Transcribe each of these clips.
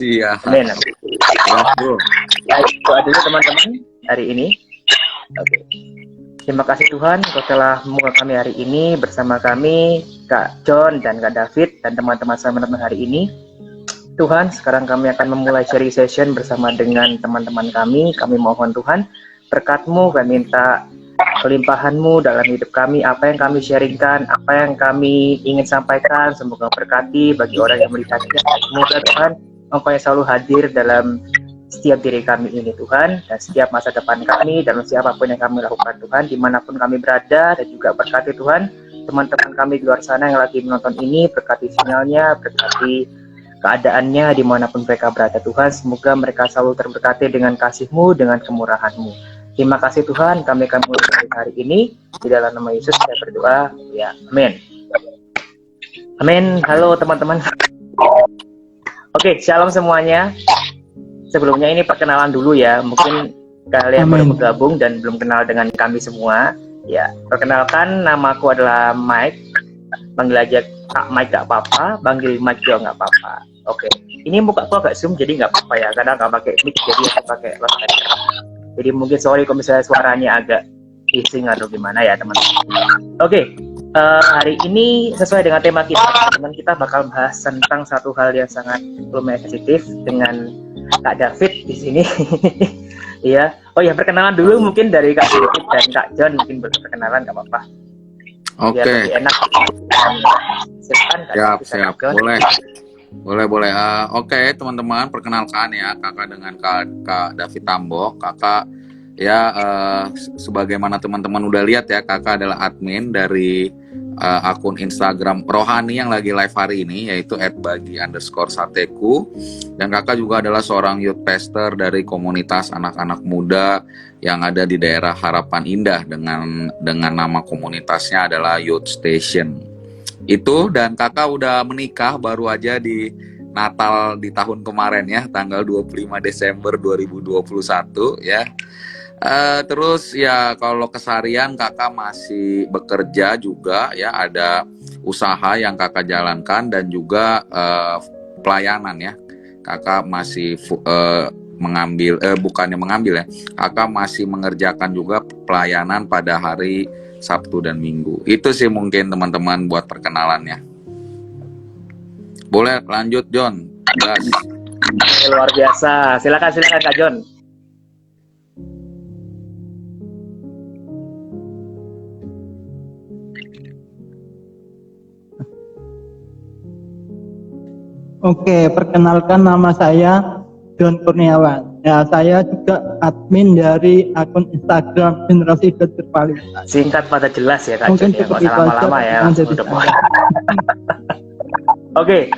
Iya. Amin. Ya, bro. Baik, doa dulu teman-teman hari ini. Oke. Terima kasih Tuhan Kau telah membuka kami hari ini bersama kami Kak John dan Kak David dan teman-teman saya menonton hari ini. Tuhan, sekarang kami akan memulai sharing session bersama dengan teman-teman kami. Kami mohon Tuhan berkat-Mu, kami minta kelimpahan-Mu dalam hidup kami, apa yang kami sharingkan, apa yang kami ingin sampaikan, semoga berkati bagi orang yang melihatnya. Semoga Tuhan Engkau yang selalu hadir dalam setiap diri kami ini Tuhan, dan setiap masa depan kami, dan siapapun yang kami lakukan Tuhan, dimanapun kami berada, dan juga berkati Tuhan, teman-teman kami di luar sana yang lagi menonton ini, berkati sinyalnya, berkati keadaannya, dimanapun mereka berada Tuhan, semoga mereka selalu terberkati dengan kasih-Mu, dengan kemurahan-Mu. Terima kasih Tuhan, kami akan mulai hari ini, di dalam nama Yesus saya berdoa, ya, amin. Amin. Halo teman-teman. Oke, shalom semuanya. Sebelumnya ini perkenalan dulu ya, mungkin kalian baru bergabung dan belum kenal dengan kami semua. Ya, perkenalkan, namaku adalah Mike. Panggil aja Kak Mike gak apa-apa, panggil Mike juga gak apa-apa. Oke, ini muka aku agak zoom jadi gak apa-apa ya, karena gak pakai mic jadi aku pakai loudspeaker. Jadi mungkin sorry kalau misalnya suaranya agak bising atau gimana ya teman-teman. Oke, hari ini sesuai dengan tema kita, teman-teman, kita bakal bahas tentang satu hal yang sangat lumayan sensitif dengan Kak David di sini. Iya. Oh ya, perkenalan dulu mungkin dari Kak David dan Kak John, mungkin berkenalan nggak apa-apa. Oke. Lebih enak. Silakan Kak David, Siap. Kak John. Boleh. Oke, teman-teman, perkenalkan ya, kakak dengan Kak David Tambo. Kakak ya, sebagaimana teman-teman udah lihat ya, kakak adalah admin dari akun Instagram Rohani yang lagi live hari ini, yaitu @bagi_sateku. Dan kakak juga adalah seorang youth pastor dari komunitas anak-anak muda yang ada di daerah Harapan Indah dengan nama komunitasnya adalah Youth Station. Itu, dan kakak udah menikah baru aja di Natal di tahun kemarin ya, tanggal 25 Desember 2021 ya. Terus ya kalau keseharian kakak masih bekerja juga ya, ada usaha yang kakak jalankan dan juga pelayanan ya. Kakak masih kakak masih mengerjakan juga pelayanan pada hari Sabtu dan Minggu. Itu sih mungkin teman-teman buat perkenalannya. Boleh lanjut John. Gas. Luar biasa. Silakan Kak John. Oke, perkenalkan, nama saya John Kurniawan. Ya, saya juga admin dari akun Instagram Generasi Berkualitas. Singkat pada jelas ya Kak Mungkin John, ya, nggak usah lama-lama ya. Oke,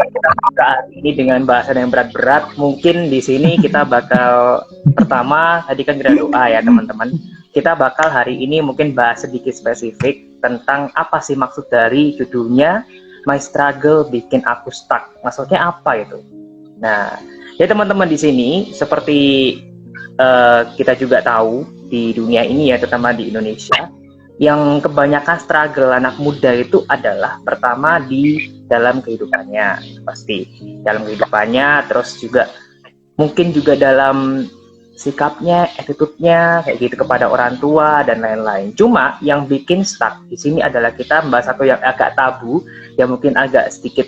kita buka hari ini dengan bahasan yang berat-berat. Mungkin di sini kita bakal pertama, tadi kan kita doa ya teman-teman. Kita bakal hari ini mungkin bahas sedikit spesifik tentang apa sih maksud dari judulnya My Struggle Bikin Aku Stuck. Maksudnya apa itu? Nah, ya teman-teman, di sini seperti kita juga tahu di dunia ini ya, terutama di Indonesia, yang kebanyakan struggle anak muda itu adalah pertama di dalam kehidupannya, pasti dalam kehidupannya, terus juga mungkin juga dalam sikapnya, attitude-nya kayak gitu kepada orang tua dan lain-lain. Cuma yang bikin stuck di sini adalah kita membahas satu yang agak tabu, yang mungkin agak sedikit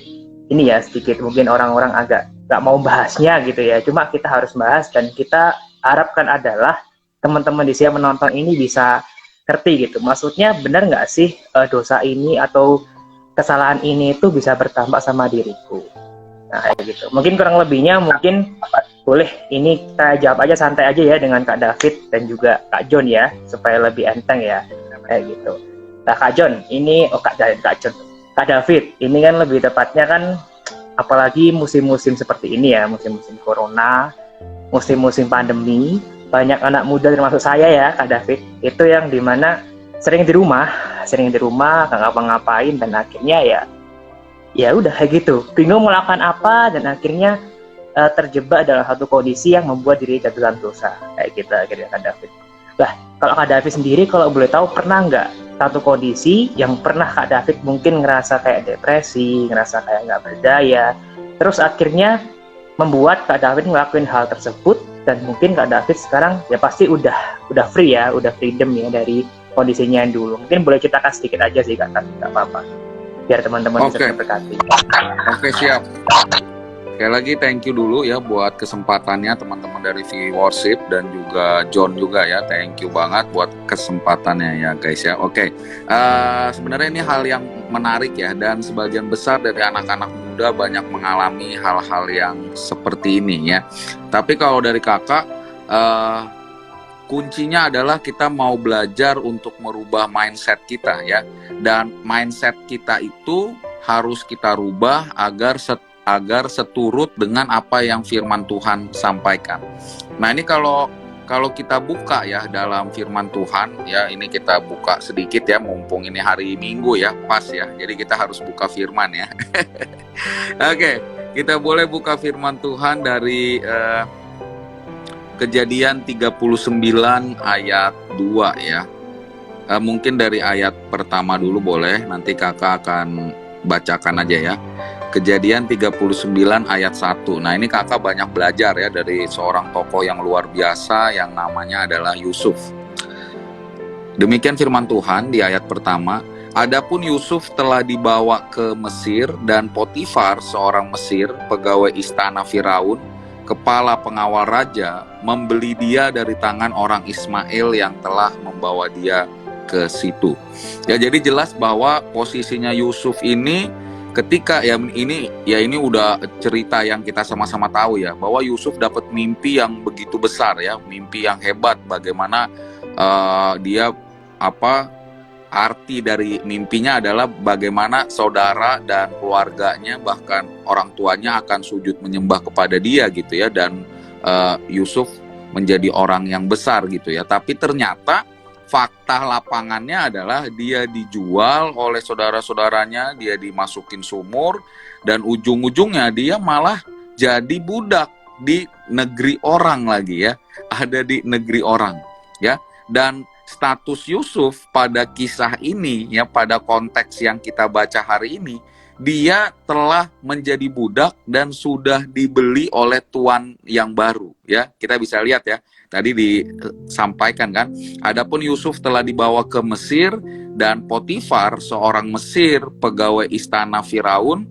ini ya, sedikit mungkin orang-orang agak nggak mau bahasnya gitu ya. Cuma kita harus bahas, dan kita harapkan adalah teman-teman di sini menonton ini bisa ngerti gitu. Maksudnya benar nggak sih dosa ini atau kesalahan ini itu bisa bertambah sama diriku. Nah gitu. Mungkin kurang lebihnya mungkin boleh ini kita jawab aja santai aja ya dengan Kak David dan juga Kak John ya, supaya lebih enteng ya kayak gitu. Nah Kak John ini, Kak David ini kan lebih tepatnya kan, apalagi musim-musim seperti ini ya, musim-musim corona, musim-musim pandemi, banyak anak muda termasuk saya ya Kak David, itu yang dimana sering di rumah nggak ngapa-ngapain, dan akhirnya ya udah kayak gitu, bingung melakukan apa, dan akhirnya terjebak dalam satu kondisi yang membuat diri jatuh dalam dosa kayak gitu akhirnya Kak David. Lah kalau Kak David sendiri, kalau boleh tahu, pernah nggak satu kondisi yang pernah Kak David mungkin ngerasa kayak depresi, ngerasa kayak nggak berdaya, terus akhirnya membuat Kak David ngelakuin hal tersebut, dan mungkin Kak David sekarang ya pasti udah free ya, udah freedom ya dari kondisinya yang dulu. Mungkin boleh ceritakan sedikit aja sih Kak, nggak apa-apa, biar teman-teman bisa Oke. terberkati. Oke, siap. Sekali lagi thank you dulu ya buat kesempatannya teman-teman dari V Worship dan juga John juga ya. Thank you banget buat kesempatannya ya guys ya. Oke, sebenarnya ini hal yang menarik ya, dan sebagian besar dari anak-anak muda banyak mengalami hal-hal yang seperti ini ya. Tapi kalau dari kakak, kuncinya adalah kita mau belajar untuk merubah mindset kita ya. Dan mindset kita itu harus kita rubah agar seturut dengan apa yang firman Tuhan sampaikan. Nah, ini kalau kita buka ya dalam firman Tuhan ya, ini kita buka sedikit ya, mumpung ini hari Minggu ya, pas ya. Jadi kita harus buka firman ya. Oke, kita boleh buka firman Tuhan dari Kejadian 39 ayat 2 ya. Mungkin dari ayat pertama dulu boleh, nanti kakak akan bacakan aja ya. Kejadian 39 ayat 1. Nah, ini kakak banyak belajar ya dari seorang tokoh yang luar biasa yang namanya adalah Yusuf. Demikian firman Tuhan di ayat pertama. Adapun Yusuf telah dibawa ke Mesir, dan Potifar seorang Mesir, pegawai istana Firaun, kepala pengawal raja, membeli dia dari tangan orang Ismail yang telah membawa dia ke situ. Ya, jadi jelas bahwa posisinya Yusuf ini ketika ini udah cerita yang kita sama-sama tahu ya, bahwa Yusuf dapat mimpi yang begitu besar ya, mimpi yang hebat. Bagaimana arti dari mimpinya adalah bagaimana saudara dan keluarganya, bahkan orang tuanya akan sujud menyembah kepada dia gitu ya, dan Yusuf menjadi orang yang besar gitu ya. Tapi ternyata fakta lapangannya adalah dia dijual oleh saudara-saudaranya, dia dimasukin sumur, dan ujung-ujungnya dia malah jadi budak di negeri orang lagi ya, ada di negeri orang ya. Dan status Yusuf pada kisah ini ya, pada konteks yang kita baca hari ini, dia telah menjadi budak dan sudah dibeli oleh tuan yang baru ya. Kita bisa lihat ya, tadi disampaikan kan, adapun Yusuf telah dibawa ke Mesir, dan Potifar seorang Mesir, pegawai istana Firaun,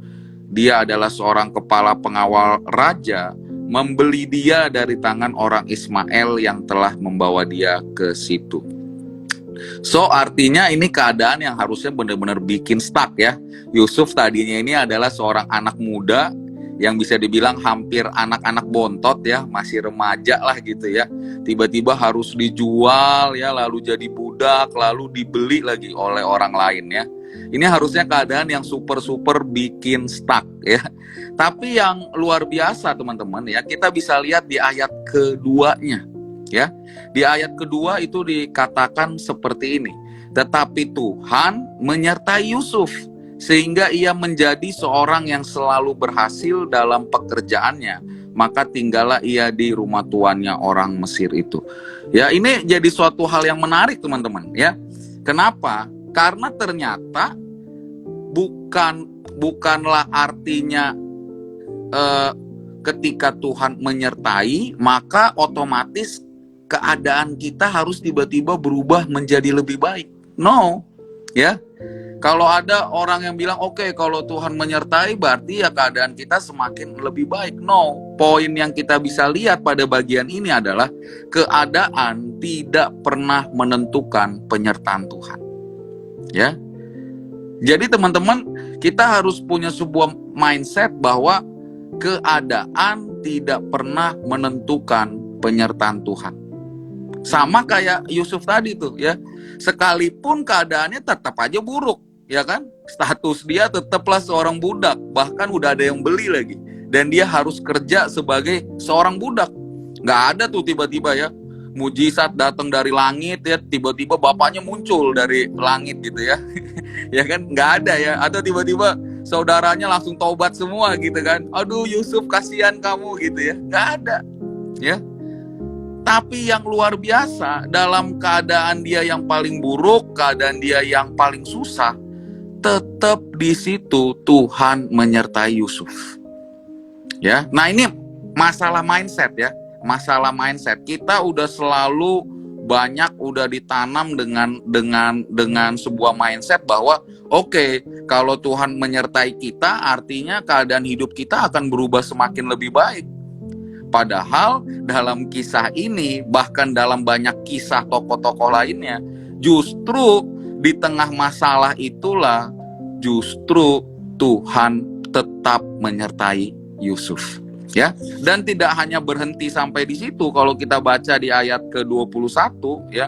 dia adalah seorang kepala pengawal raja, membeli dia dari tangan orang Ismail yang telah membawa dia ke situ. So, artinya ini keadaan yang harusnya benar-benar bikin stuck ya. Yusuf tadinya ini adalah seorang anak muda yang bisa dibilang hampir anak-anak bontot ya, masih remaja lah gitu ya. Tiba-tiba harus dijual ya, lalu jadi budak, lalu dibeli lagi oleh orang lain ya. Ini harusnya keadaan yang super bikin stuck ya. Tapi yang luar biasa teman-teman ya, kita bisa lihat di ayat keduanya ya. Di ayat kedua itu dikatakan seperti ini. Tetapi Tuhan menyertai Yusuf sehingga ia menjadi seorang yang selalu berhasil dalam pekerjaannya. Maka tinggallah ia di rumah tuannya orang Mesir itu. Ya, ini jadi suatu hal yang menarik teman-teman ya. Kenapa? Karena ternyata bukanlah artinya ketika Tuhan menyertai maka otomatis keadaan kita harus tiba-tiba berubah menjadi lebih baik. No, ya. Kalau ada orang yang bilang, oke, kalau Tuhan menyertai berarti ya keadaan kita semakin lebih baik. No, poin yang kita bisa lihat pada bagian ini adalah keadaan tidak pernah menentukan penyertaan Tuhan. Ya. Jadi teman-teman, kita harus punya sebuah mindset bahwa keadaan tidak pernah menentukan penyertaan Tuhan. Sama kayak Yusuf tadi tuh ya, sekalipun keadaannya tetap aja buruk ya kan, status dia tetaplah seorang budak, bahkan udah ada yang beli lagi, dan dia harus kerja sebagai seorang budak. Nggak ada tuh tiba-tiba ya mujizat datang dari langit ya, tiba-tiba bapaknya muncul dari langit gitu ya. Ya kan, nggak ada ya. Atau tiba-tiba saudaranya langsung taubat semua gitu kan, aduh Yusuf kasihan kamu gitu ya. Nggak ada ya. Tapi yang luar biasa, dalam keadaan dia yang paling buruk, keadaan dia yang paling susah, tetap di situ Tuhan menyertai Yusuf. Ya, nah ini masalah mindset ya. Masalah mindset. Kita udah selalu banyak udah ditanam dengan sebuah mindset bahwa oke, kalau Tuhan menyertai kita artinya keadaan hidup kita akan berubah semakin lebih baik. Padahal dalam kisah ini, bahkan dalam banyak kisah tokoh-tokoh lainnya, justru di tengah masalah itulah justru Tuhan tetap menyertai Yusuf. Ya, dan tidak hanya berhenti sampai di situ. Kalau kita baca di ayat ke-21 ya.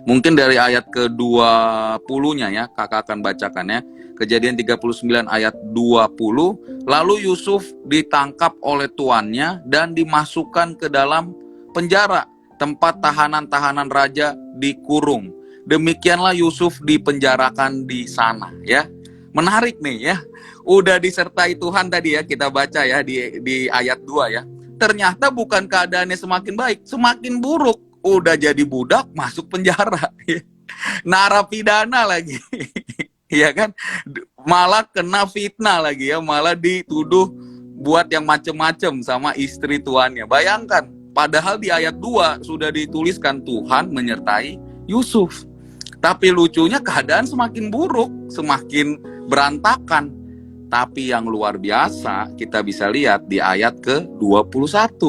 Mungkin dari ayat ke-20-nya ya, kakak akan bacakan ya. Kejadian 39 ayat 20, lalu Yusuf ditangkap oleh tuannya dan dimasukkan ke dalam penjara, tempat tahanan-tahanan raja dikurung. Demikianlah Yusuf dipenjarakan di sana ya. Menarik nih ya. Udah disertai Tuhan tadi ya, kita baca ya di ayat 2 ya. Ternyata bukan keadaannya semakin baik, semakin buruk. Udah jadi budak, masuk penjara. Narapidana lagi. Ya kan? Malah kena fitnah lagi ya, malah dituduh buat yang macem-macem sama istri tuannya. Bayangkan, padahal di ayat 2 sudah dituliskan Tuhan menyertai Yusuf. Tapi lucunya keadaan semakin buruk, semakin berantakan. Tapi yang luar biasa kita bisa lihat di ayat ke-21.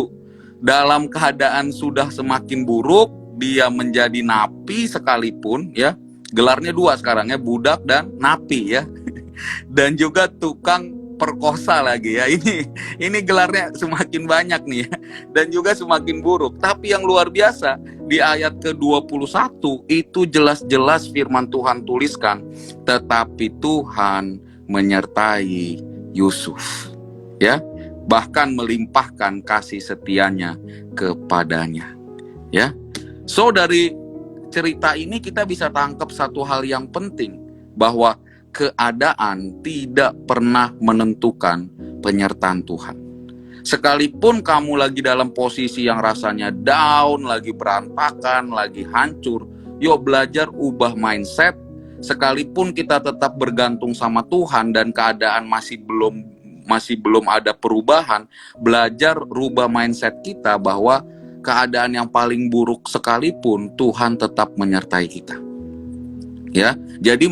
Dalam keadaan sudah semakin buruk, dia menjadi napi sekalipun ya. Gelarnya 2 sekarang ya, budak dan napi ya. Dan juga tukang perkosa lagi ya. Ini gelarnya semakin banyak nih ya. Dan juga semakin buruk. Tapi yang luar biasa di ayat ke-21 itu jelas-jelas firman Tuhan tuliskan, tetapi Tuhan menyertai Yusuf ya, bahkan melimpahkan kasih setianya kepadanya ya. So dari cerita ini kita bisa tangkap satu hal yang penting, bahwa keadaan tidak pernah menentukan penyertaan Tuhan. Sekalipun kamu lagi dalam posisi yang rasanya down, lagi berantakan, lagi hancur, yuk belajar ubah mindset. Sekalipun kita tetap bergantung sama Tuhan dan keadaan masih belum ada perubahan, belajar rubah mindset kita bahwa keadaan yang paling buruk sekalipun Tuhan tetap menyertai kita. Ya, jadi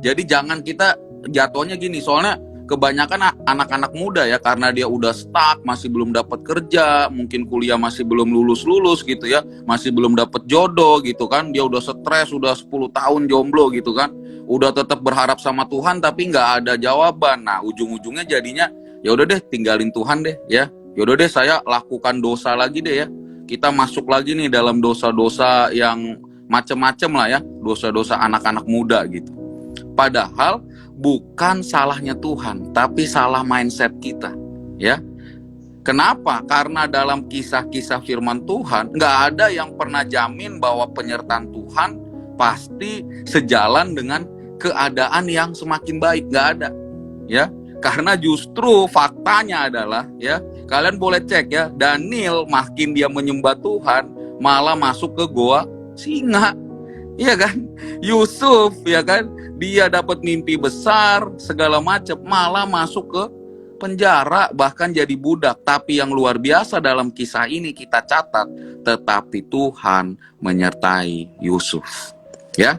jadi jangan kita jatuhnya gini, soalnya kebanyakan anak-anak muda ya, karena dia udah stuck, masih belum dapat kerja, mungkin kuliah masih belum lulus gitu ya, masih belum dapat jodoh gitu kan, dia udah stres, udah 10 tahun jomblo gitu kan, udah tetap berharap sama Tuhan tapi nggak ada jawaban. Nah ujung-ujungnya jadinya ya udah deh, tinggalin Tuhan deh ya, ya udah deh saya lakukan dosa lagi deh ya, kita masuk lagi nih dalam dosa-dosa yang macem-macem lah ya, dosa-dosa anak-anak muda gitu. Padahal bukan salahnya Tuhan, tapi salah mindset kita, ya. Kenapa? Karena dalam kisah-kisah firman Tuhan, nggak ada yang pernah jamin bahwa penyertaan Tuhan pasti sejalan dengan keadaan yang semakin baik, nggak ada, ya. Karena justru faktanya adalah, ya, kalian boleh cek ya, Daniel makin dia menyembah Tuhan, malah masuk ke goa singa, iya kan? Yusuf, ya kan? Dia dapat mimpi besar, segala macam, malah masuk ke penjara, bahkan jadi budak. Tapi yang luar biasa dalam kisah ini kita catat, tetapi Tuhan menyertai Yusuf. Ya,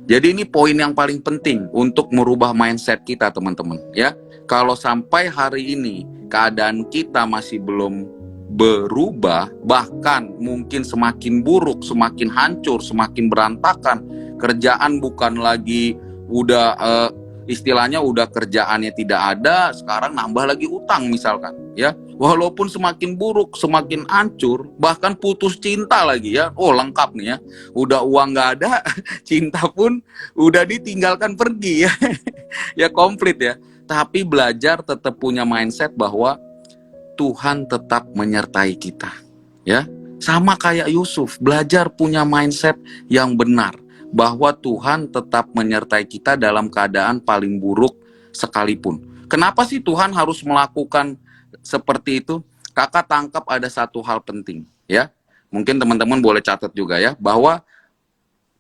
jadi ini poin yang paling penting untuk merubah mindset kita, teman-teman. Ya, kalau sampai hari ini keadaan kita masih belum berubah, bahkan mungkin semakin buruk, semakin hancur, semakin berantakan. Kerjaan bukan lagi udah istilahnya udah kerjaannya tidak ada, sekarang nambah lagi utang misalkan ya. Walaupun semakin buruk, semakin hancur, bahkan putus cinta lagi ya. Oh, lengkap nih ya. Udah uang nggak ada, cinta pun udah ditinggalkan pergi ya. Ya komplit ya. Tapi belajar tetap punya mindset bahwa Tuhan tetap menyertai kita. Ya. Sama kayak Yusuf, belajar punya mindset yang benar, bahwa Tuhan tetap menyertai kita dalam keadaan paling buruk sekalipun. Kenapa sih Tuhan harus melakukan seperti itu? Kakak tangkap ada satu hal penting, ya. Mungkin teman-teman boleh catat juga ya, bahwa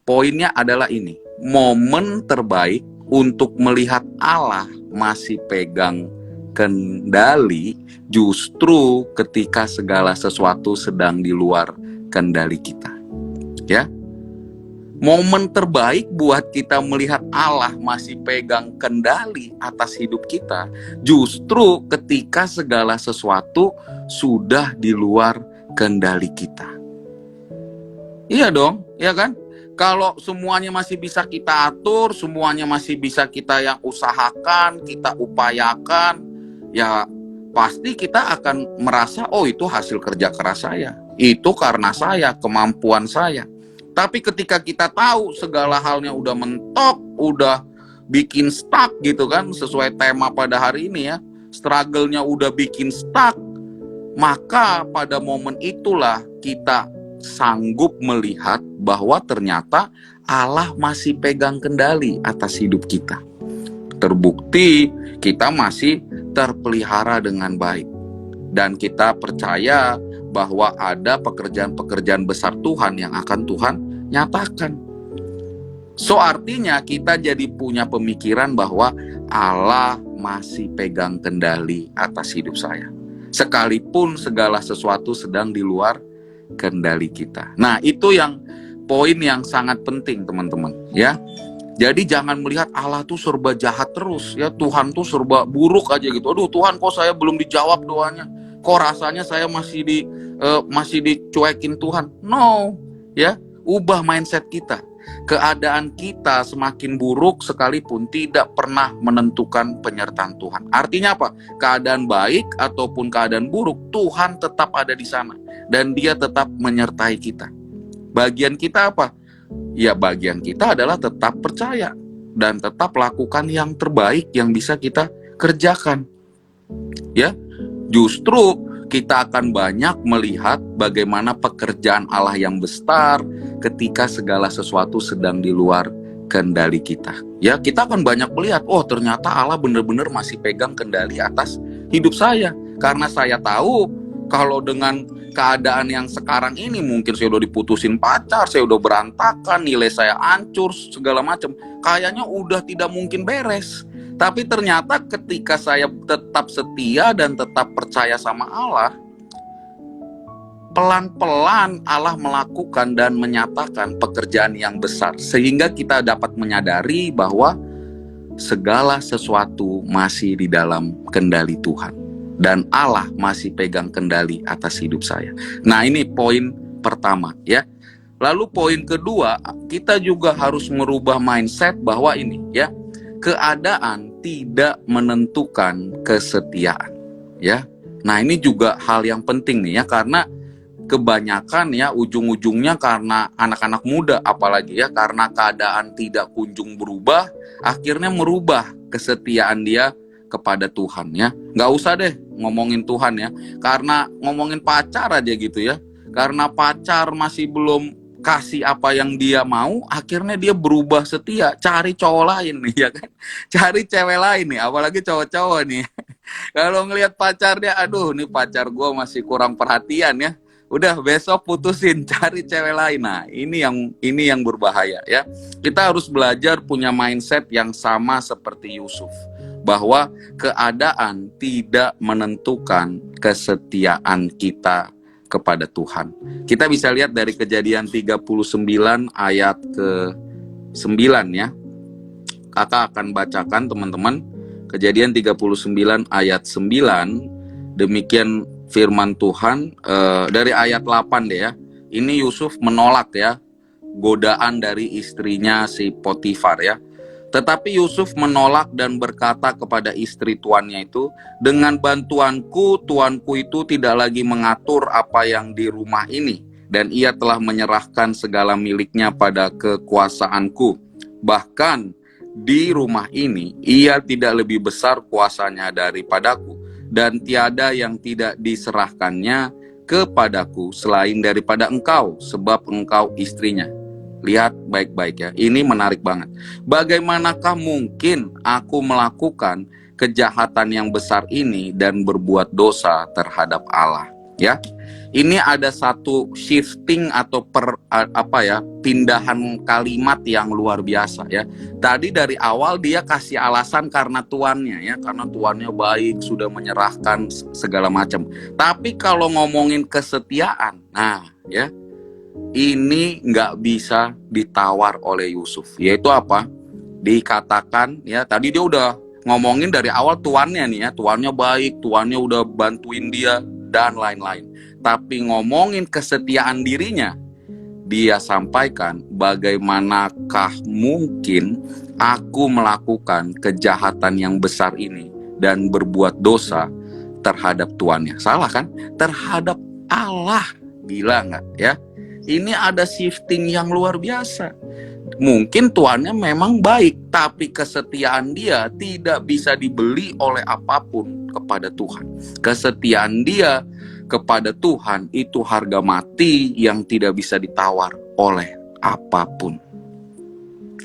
poinnya adalah ini. Momen terbaik untuk melihat Allah masih pegang kendali justru ketika segala sesuatu sedang di luar kendali kita. Ya. Momen terbaik buat kita melihat Allah masih pegang kendali atas hidup kita justru ketika segala sesuatu sudah di luar kendali kita. Iya dong, ya kan? Kalau semuanya masih bisa kita atur, semuanya masih bisa kita yang usahakan, kita upayakan, ya pasti kita akan merasa, oh itu hasil kerja keras saya. Itu karena saya, kemampuan saya. Tapi ketika kita tahu segala halnya udah mentok, udah bikin stuck gitu kan, sesuai tema pada hari ini ya, struggle-nya udah bikin stuck, maka pada momen itulah kita sanggup melihat bahwa ternyata Allah masih pegang kendali atas hidup kita. Terbukti kita masih terpelihara dengan baik. Dan kita percaya bahwa ada pekerjaan-pekerjaan besar Tuhan yang akan Tuhan nyatakan. So artinya kita jadi punya pemikiran bahwa Allah masih pegang kendali atas hidup saya. Sekalipun segala sesuatu sedang di luar kendali kita. Nah, itu yang poin yang sangat penting, teman-teman, ya. Jadi jangan melihat Allah tuh serba jahat terus, ya. Tuhan tuh serba buruk aja gitu. Aduh, Tuhan kok saya belum dijawab doanya? Kok rasanya saya masih dicuekin Tuhan? No, ya. Ubah mindset kita. Keadaan kita semakin buruk sekalipun tidak pernah menentukan penyertaan Tuhan. Artinya apa? Keadaan baik ataupun keadaan buruk, Tuhan tetap ada di sana. Dan dia tetap menyertai kita. Bagian kita apa? Ya bagian kita adalah tetap percaya. Dan tetap lakukan yang terbaik yang bisa kita kerjakan. Ya, justru kita akan banyak melihat bagaimana pekerjaan Allah yang besar ketika segala sesuatu sedang di luar kendali kita. Ya, kita akan banyak melihat, oh ternyata Allah benar-benar masih pegang kendali atas hidup saya. Karena saya tahu kalau dengan keadaan yang sekarang ini mungkin saya udah diputusin pacar, saya udah berantakan, nilai saya hancur, segala macam. Kayaknya udah tidak mungkin beres. Tapi ternyata ketika saya tetap setia dan tetap percaya sama Allah, pelan-pelan Allah melakukan dan menyatakan pekerjaan yang besar. Sehingga kita dapat menyadari bahwa segala sesuatu masih di dalam kendali Tuhan. Dan Allah masih pegang kendali atas hidup saya. Nah, ini poin pertama ya. Lalu poin kedua, kita juga harus merubah mindset bahwa ini ya, keadaan tidak menentukan kesetiaan ya. Nah, ini juga hal yang penting nih ya, karena kebanyakan ya ujung-ujungnya karena anak-anak muda apalagi ya, karena keadaan tidak kunjung berubah, akhirnya merubah kesetiaan dia kepada Tuhan ya. Nggak usah deh ngomongin Tuhan ya, karena ngomongin pacar aja gitu ya, karena pacar masih belum kasih apa yang dia mau, akhirnya dia berubah setia, cari cowok lain nih ya kan, cari cewek lain nih, apalagi cowok-cowok nih. Kalau ngelihat pacarnya, aduh nih pacar gue masih kurang perhatian ya, udah besok putusin, cari cewek lain. Nah ini yang berbahaya ya. Kita harus belajar punya mindset yang sama seperti Yusuf, bahwa keadaan tidak menentukan kesetiaan kita kepada Tuhan. Kita bisa lihat dari Kejadian 39 ayat ke-9 ya. Kakak akan bacakan teman-teman. Kejadian 39 ayat 9. Demikian firman Tuhan dari ayat 8 deh ya. Ini Yusuf menolak ya godaan dari istrinya si Potifar ya. Tetapi Yusuf menolak dan berkata kepada istri tuannya itu, dengan bantuanku, tuanku itu tidak lagi mengatur apa yang di rumah ini, dan ia telah menyerahkan segala miliknya pada kekuasaanku. Bahkan di rumah ini, ia tidak lebih besar kuasanya daripadaku, dan tiada yang tidak diserahkannya kepadaku selain daripada engkau, sebab engkau istrinya. Lihat baik-baik ya, ini menarik banget. Bagaimanakah mungkin aku melakukan kejahatan yang besar ini dan berbuat dosa terhadap Allah? ya. Ini ada satu shifting atau pindahan kalimat yang luar biasa ya. Tadi dari awal dia kasih alasan karena tuannya ya, karena tuannya baik, sudah menyerahkan segala macam. Tapi kalau ngomongin kesetiaan, nah ya, ini nggak bisa ditawar oleh Yusuf. Yaitu apa? Dikatakan ya, tadi dia udah ngomongin dari awal tuannya nih ya, tuannya baik, tuannya udah bantuin dia dan lain-lain. Tapi ngomongin kesetiaan dirinya, dia sampaikan, bagaimanakah mungkin aku melakukan kejahatan yang besar ini dan berbuat dosa terhadap tuannya. Salah kan? Terhadap Allah. Gila nggak ya? Ini ada shifting yang luar biasa. Mungkin tuannya memang baik, tapi kesetiaan dia tidak bisa dibeli oleh apapun kepada Tuhan. Kesetiaan dia kepada Tuhan itu harga mati yang tidak bisa ditawar oleh apapun.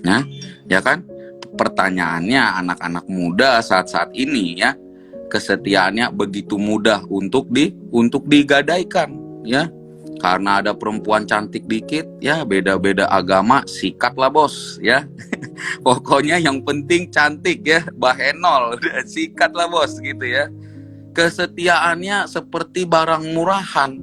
Nah, ya kan? Pertanyaannya, anak-anak muda saat-saat ini ya, kesetiaannya begitu mudah untuk digadaikan ya. Karena ada perempuan cantik dikit ya, beda-beda agama, sikatlah bos ya. Pokoknya yang penting cantik ya, bahenol, sikatlah bos gitu ya. Kesetiaannya seperti barang murahan.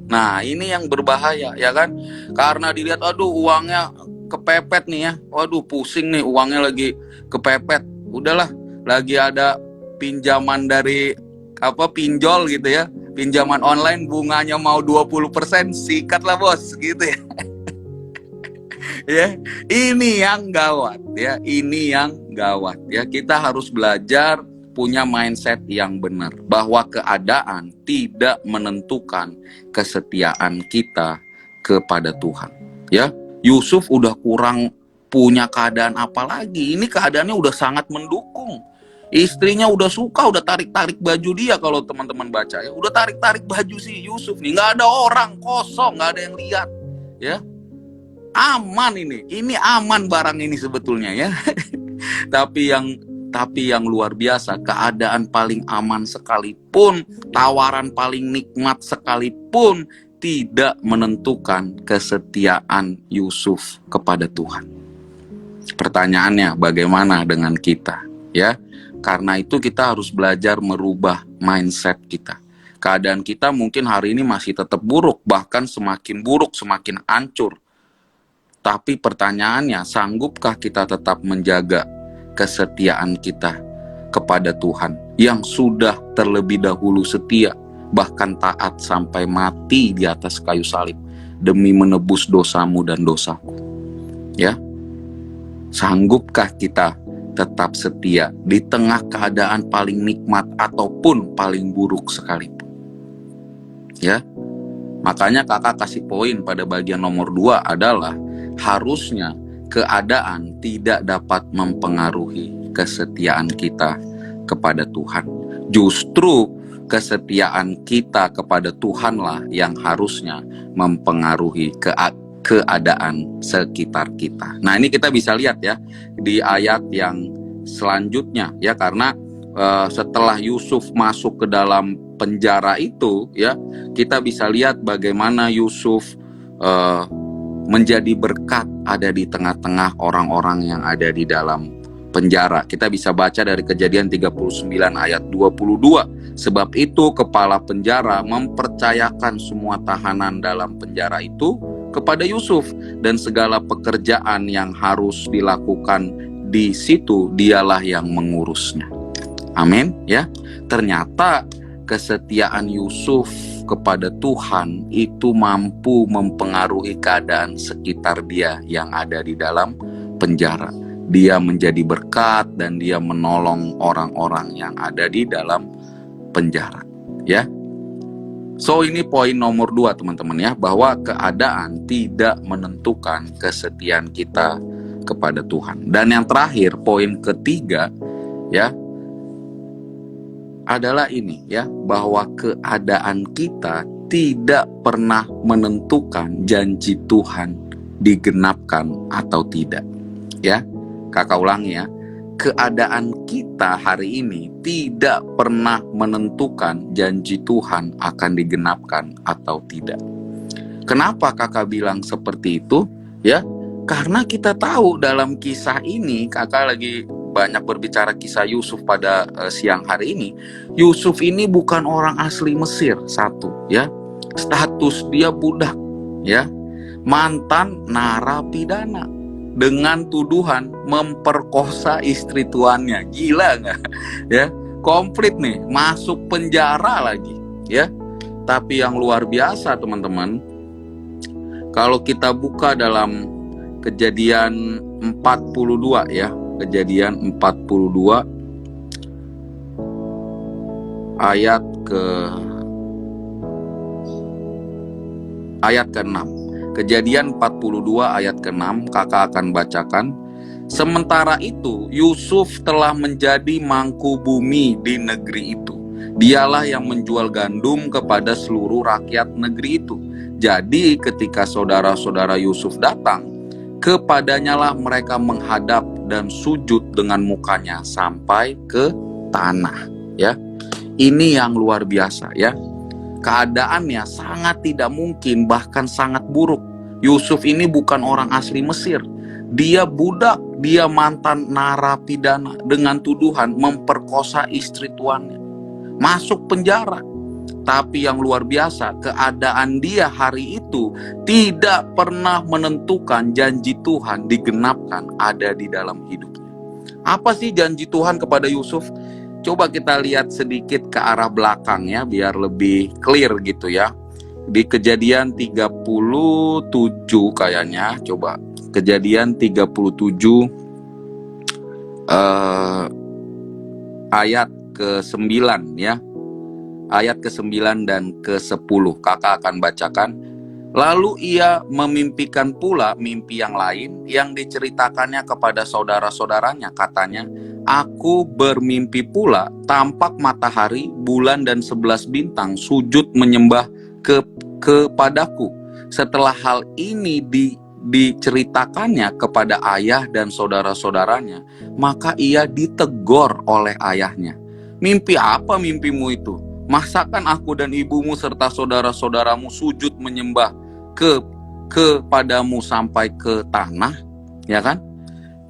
Nah, ini yang berbahaya ya kan? Karena dilihat, aduh uangnya kepepet nih ya. Waduh pusing nih, uangnya lagi kepepet. Udahlah, lagi ada pinjaman dari pinjol gitu ya. Pinjaman online bunganya mau 20%, sikatlah bos gitu ya. Ya, ini yang gawat ya. Ini yang gawat ya. Kita harus belajar punya mindset yang benar, bahwa keadaan tidak menentukan kesetiaan kita kepada Tuhan. Ya, Yusuf udah kurang punya keadaan apa lagi? Ini keadaannya udah sangat mendukung. Istrinya udah suka, udah tarik-tarik baju dia, kalau teman-teman baca ya, udah tarik-tarik baju si Yusuf nih, nggak ada orang, kosong, nggak ada yang lihat, ya, aman ini aman barang ini sebetulnya ya. Tapi yang luar biasa, keadaan paling aman sekalipun, tawaran paling nikmat sekalipun, tidak menentukan kesetiaan Yusuf kepada Tuhan. Pertanyaannya, bagaimana dengan kita? Ya, karena itu kita harus belajar merubah mindset kita. Keadaan kita mungkin hari ini masih tetap buruk, bahkan semakin buruk, semakin hancur. Tapi pertanyaannya, sanggupkah kita tetap menjaga kesetiaan kita kepada Tuhan yang sudah terlebih dahulu setia, bahkan taat sampai mati di atas kayu salib demi menebus dosamu dan dosaku? Ya, sanggupkah kita tetap setia di tengah keadaan paling nikmat ataupun paling buruk sekalipun? Ya, makanya kakak kasih poin pada bagian nomor 2 adalah harusnya keadaan tidak dapat mempengaruhi kesetiaan kita kepada Tuhan. Justru kesetiaan kita kepada Tuhanlah yang harusnya mempengaruhi keadaan sekitar kita. Nah, ini kita bisa lihat ya di ayat yang selanjutnya ya, karena setelah Yusuf masuk ke dalam penjara itu ya, kita bisa lihat bagaimana Yusuf menjadi berkat ada di tengah-tengah orang-orang yang ada di dalam penjara. Kita bisa baca dari Kejadian 39 ayat 22. Sebab itu kepala penjara mempercayakan semua tahanan dalam penjara itu kepada Yusuf, dan segala pekerjaan yang harus dilakukan di situ dialah yang mengurusnya. Amin ya. Ternyata kesetiaan Yusuf kepada Tuhan itu mampu mempengaruhi keadaan sekitar dia yang ada di dalam penjara. Dia menjadi berkat dan dia menolong orang-orang yang ada di dalam penjara. Ya. So ini poin nomor 2 teman-teman ya, bahwa keadaan tidak menentukan kesetiaan kita kepada Tuhan. Dan yang terakhir, poin ketiga ya, adalah ini ya, bahwa keadaan kita tidak pernah menentukan janji Tuhan digenapkan atau tidak. Ya, kakak ulangi ya, keadaan kita hari ini tidak pernah menentukan janji Tuhan akan digenapkan atau tidak. Kenapa kakak bilang seperti itu? Ya, karena kita tahu dalam kisah ini, kakak lagi banyak berbicara kisah Yusuf pada siang hari ini. Yusuf ini bukan orang asli Mesir, satu, ya. Status dia budak, ya. Mantan narapidana dengan tuduhan memperkosa istri tuannya. Gila nggak? Ya, komplit nih, masuk penjara lagi, ya. Tapi yang luar biasa teman-teman, kalau kita buka dalam Kejadian 42 ya, Kejadian 42 ayat ke-6. Kejadian 42 ayat ke-6 kakak akan bacakan. Sementara itu Yusuf telah menjadi mangku bumi di negeri itu. Dialah yang menjual gandum kepada seluruh rakyat negeri itu. Jadi ketika saudara-saudara Yusuf datang, kepadanya lah mereka menghadap dan sujud dengan mukanya sampai ke tanah, ya. Ini yang luar biasa, ya. Keadaannya sangat tidak mungkin, bahkan sangat buruk. Yusuf ini bukan orang asli Mesir. Dia budak, dia mantan narapidana dengan tuduhan memperkosa istri tuannya. Masuk penjara. Tapi yang luar biasa, keadaan dia hari itu tidak pernah menentukan janji Tuhan digenapkan ada di dalam hidupnya. Apa sih janji Tuhan kepada Yusuf? Coba kita lihat sedikit ke arah belakang ya, biar lebih clear gitu ya. Di Kejadian 37 kayaknya, coba. Kejadian 37 ayat ke-9 ya. Ayat ke-9 dan ke-10 kakak akan bacakan. Lalu ia memimpikan pula mimpi yang lain yang diceritakannya kepada saudara-saudaranya. Katanya, aku bermimpi pula tampak matahari, bulan dan 11 bintang sujud menyembah kepadaku. Setelah hal ini diceritakannya kepada ayah dan saudara-saudaranya, maka ia ditegur oleh ayahnya. Mimpi apa mimpimu itu? Masakan aku dan ibumu serta saudara-saudaramu sujud menyembah kepadamu sampai ke tanah, ya kan?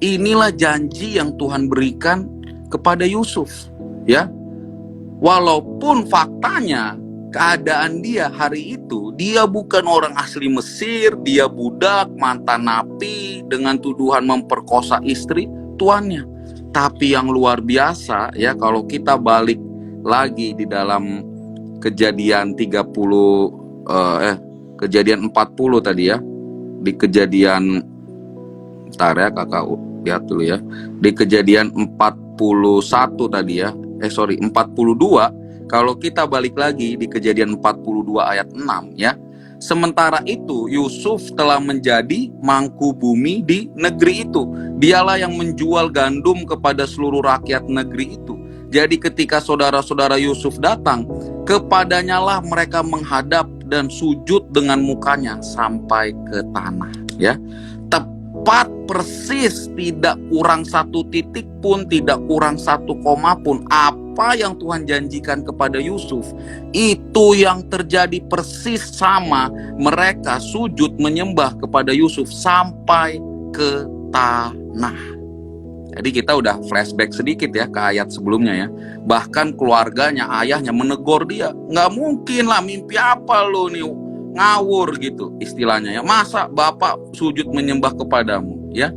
Inilah janji yang Tuhan berikan kepada Yusuf, ya. Walaupun faktanya keadaan dia hari itu, dia bukan orang asli Mesir, dia budak, mantan napi dengan tuduhan memperkosa istri tuannya. Tapi yang luar biasa ya, kalau kita balik lagi di dalam Kejadian 40 tadi ya. Di Kejadian, bentar ya kakak lihat dulu ya. Di Kejadian 41 tadi ya. 42. Kalau kita balik lagi di Kejadian 42 ayat 6 ya. Sementara itu Yusuf telah menjadi mangku bumi di negeri itu. Dialah yang menjual gandum kepada seluruh rakyat negeri itu. Jadi ketika saudara-saudara Yusuf datang, kepadanya lah mereka menghadap dan sujud dengan mukanya sampai ke tanah. Ya, tepat persis, tidak kurang satu titik pun, tidak kurang satu koma pun. Apa yang Tuhan janjikan kepada Yusuf, itu yang terjadi persis sama. Mereka sujud menyembah kepada Yusuf sampai ke tanah. Jadi kita udah flashback sedikit ya ke ayat sebelumnya ya. Bahkan keluarganya, ayahnya menegur dia. Nggak mungkin lah, mimpi apa lo nih, ngawur gitu istilahnya ya. Masa bapak sujud menyembah kepadamu ya?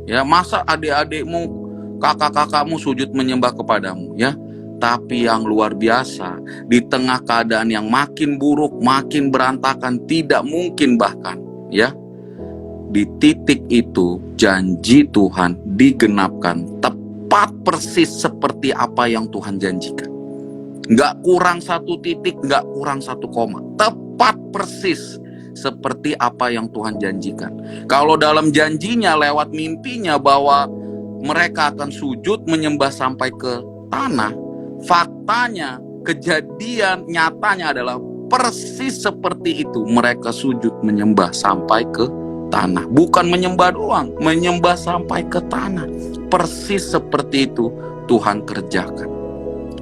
Ya, masa adik-adikmu, kakak-kakakmu sujud menyembah kepadamu ya? Tapi yang luar biasa, di tengah keadaan yang makin buruk, makin berantakan, tidak mungkin bahkan ya, di titik itu janji Tuhan digenapkan tepat persis seperti apa yang Tuhan janjikan. Nggak kurang satu titik, nggak kurang satu koma. Tepat persis seperti apa yang Tuhan janjikan. Kalau dalam janjinya lewat mimpinya bahwa mereka akan sujud menyembah sampai ke tanah, faktanya, kejadian nyatanya adalah persis seperti itu. Mereka sujud menyembah sampai ke tanah. Bukan menyembah doang, menyembah sampai ke tanah. persis seperti itu Tuhan kerjakan.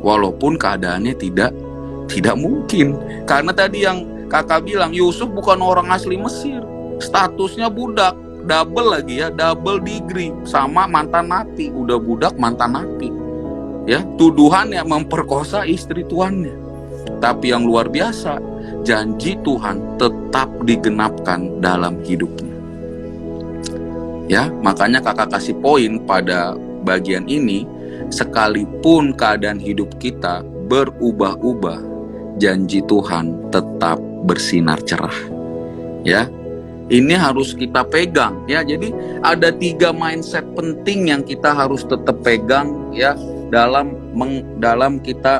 Walaupun keadaannya tidak mungkin. Karena tadi yang kakak bilang, Yusuf bukan orang asli Mesir, statusnya budak, double lagi ya, double degree sama mantan napi, udah budak mantan napi. Ya, tuduhannya memperkosa istri tuannya. Tapi yang luar biasa, janji Tuhan tetap digenapkan dalam hidupnya. Ya, makanya kakak kasih poin pada bagian ini, sekalipun keadaan hidup kita berubah-ubah, janji Tuhan tetap bersinar cerah. Ya, ini harus kita pegang. Ya, jadi ada 3 mindset penting yang kita harus tetap pegang ya dalam kita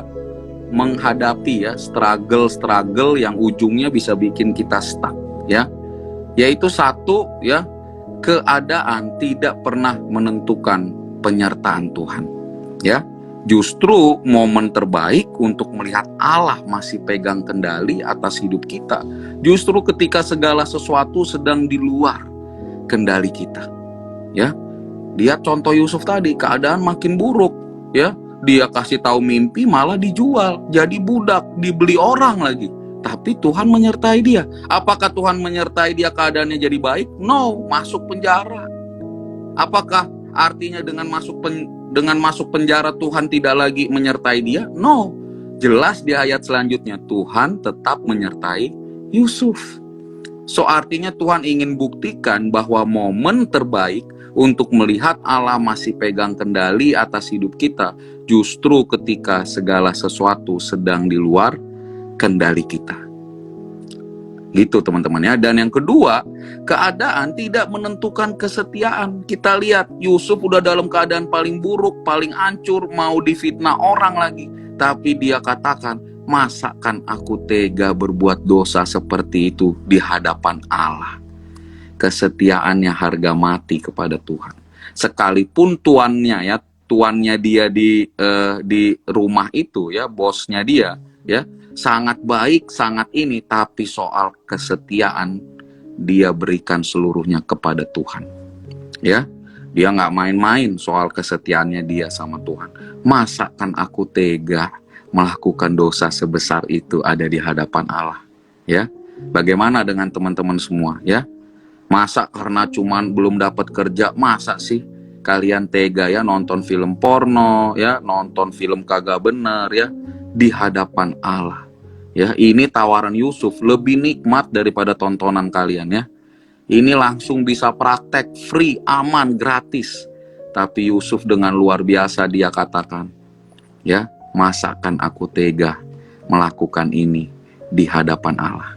menghadapi ya struggle yang ujungnya bisa bikin kita stuck ya. Yaitu satu ya, keadaan tidak pernah menentukan penyertaan Tuhan ya. Justru momen terbaik untuk melihat Allah masih pegang kendali atas hidup kita justru ketika segala sesuatu sedang di luar kendali kita ya. Lihat contoh Yusuf tadi, keadaan makin buruk ya. Dia kasih tahu mimpi malah dijual jadi budak, dibeli orang lagi. Tapi Tuhan menyertai dia. Apakah Tuhan menyertai dia keadaannya jadi baik? No, masuk penjara. Apakah artinya dengan masuk penjara Tuhan tidak lagi menyertai dia? No. Jelas di ayat selanjutnya Tuhan tetap menyertai Yusuf. So artinya Tuhan ingin buktikan bahwa momen terbaik untuk melihat Allah masih pegang kendali atas hidup kita justru ketika segala sesuatu sedang di luar kendali kita. Gitu teman-teman ya. Dan yang kedua, keadaan tidak menentukan kesetiaan. Kita lihat Yusuf udah dalam keadaan paling buruk, paling hancur, mau difitnah orang lagi. Tapi dia katakan, masakan aku tega berbuat dosa seperti itu di hadapan Allah. Kesetiaannya harga mati kepada Tuhan. Sekalipun tuannya dia di rumah itu ya, bosnya dia ya, sangat baik, sangat ini, tapi soal kesetiaan dia berikan seluruhnya kepada Tuhan. Ya, dia nggak main-main soal kesetiaannya dia sama Tuhan. Masakan aku tega melakukan dosa sebesar itu ada di hadapan Allah. Ya, bagaimana dengan teman-teman semua ya? Masa karena cuman belum dapat kerja, masa sih kalian tega ya nonton film porno ya, nonton film kagak bener ya di hadapan Allah. Ya, ini tawaran Yusuf lebih nikmat daripada tontonan kalian ya. Ini langsung bisa praktek, free, aman, gratis. Tapi Yusuf dengan luar biasa dia katakan, ya, masakan aku tega melakukan ini di hadapan Allah.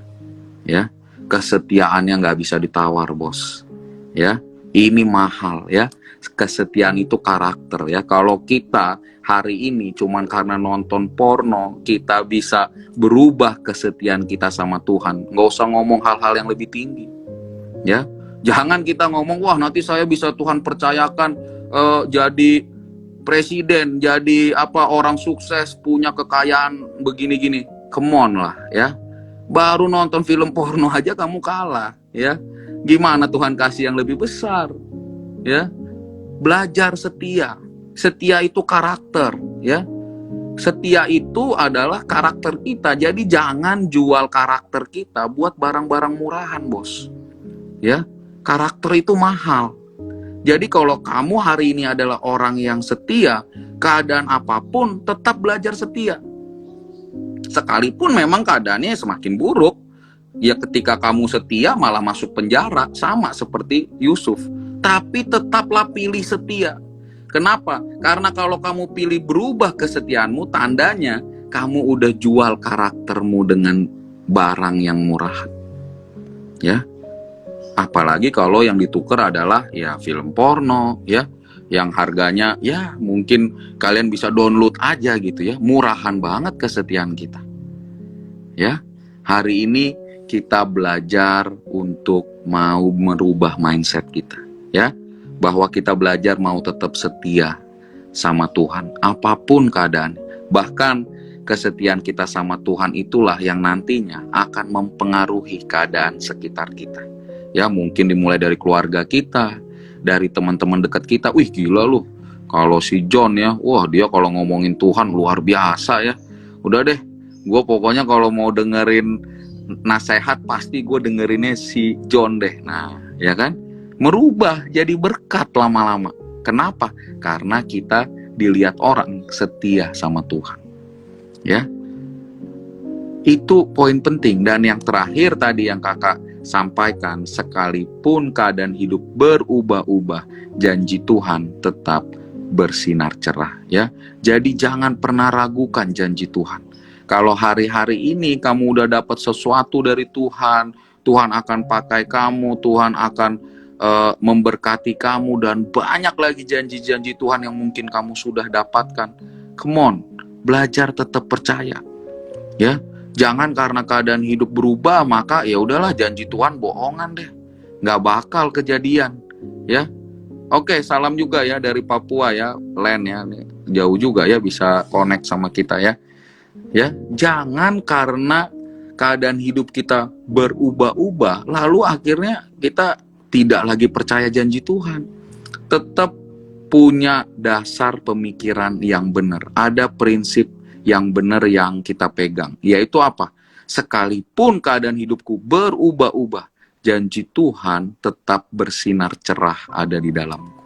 Ya, kesetiaannya nggak bisa ditawar, bos. Ya, ini mahal ya. Kesetiaan itu karakter ya. Kalau kita hari ini cuman karena nonton porno kita bisa berubah kesetiaan kita sama Tuhan, nggak usah ngomong hal-hal yang lebih tinggi. Ya, jangan kita ngomong, wah nanti saya bisa Tuhan percayakan jadi presiden, jadi orang sukses, punya kekayaan begini-gini. Come on lah ya. Baru nonton film porno aja kamu kalah ya. Gimana Tuhan kasih yang lebih besar? Ya. Belajar setia. Setia itu karakter ya. Setia itu adalah karakter kita. Jadi jangan jual karakter kita buat barang-barang murahan, bos. Ya, karakter itu mahal. Jadi kalau kamu hari ini adalah orang yang setia, keadaan apapun tetap belajar setia. Sekalipun memang keadaannya semakin buruk, ya ketika kamu setia malah masuk penjara, sama seperti Yusuf. Tapi tetaplah pilih setia. Kenapa? Karena kalau kamu pilih berubah kesetiaanmu, tandanya kamu udah jual karaktermu dengan barang yang murah. Ya. Apalagi kalau yang ditukar adalah ya film porno ya, yang harganya ya mungkin kalian bisa download aja gitu ya, murahan banget kesetiaan kita. Ya, hari ini kita belajar untuk mau merubah mindset kita ya, bahwa kita belajar mau tetap setia sama Tuhan apapun keadaan. Bahkan kesetiaan kita sama Tuhan itulah yang nantinya akan mempengaruhi keadaan sekitar kita. Ya, mungkin dimulai dari keluarga kita, dari teman-teman dekat kita. Wih, gila lu, Kalau si John ya, wah dia kalau ngomongin Tuhan luar biasa ya. Udah deh, gue pokoknya kalau mau dengerin nasihat pasti gue dengerinnya si John deh. Nah, ya kan? Merubah jadi berkat lama-lama. Kenapa? Karena kita dilihat orang setia sama Tuhan. Ya. Itu poin penting. Dan yang terakhir tadi yang kakak sampaikan, sekalipun keadaan hidup berubah-ubah, janji Tuhan tetap bersinar cerah, ya. Jadi jangan pernah ragukan janji Tuhan. Kalau hari-hari ini kamu udah dapat sesuatu dari Tuhan, Tuhan akan pakai kamu, Tuhan akan memberkati kamu, dan banyak lagi janji-janji Tuhan yang mungkin kamu sudah dapatkan. Come on, belajar tetap percaya, ya. Jangan karena keadaan hidup berubah maka ya udahlah janji Tuhan bohongan deh, nggak bakal kejadian, ya. Oke, salam juga ya dari Papua ya, Len ya, jauh juga ya bisa connect sama kita ya. Ya, jangan karena keadaan hidup kita berubah-ubah lalu akhirnya kita tidak lagi percaya janji Tuhan. Tetap punya dasar pemikiran yang benar, ada prinsip yang benar yang kita pegang, yaitu apa? Sekalipun keadaan hidupku berubah-ubah, janji Tuhan tetap bersinar cerah ada di dalamku.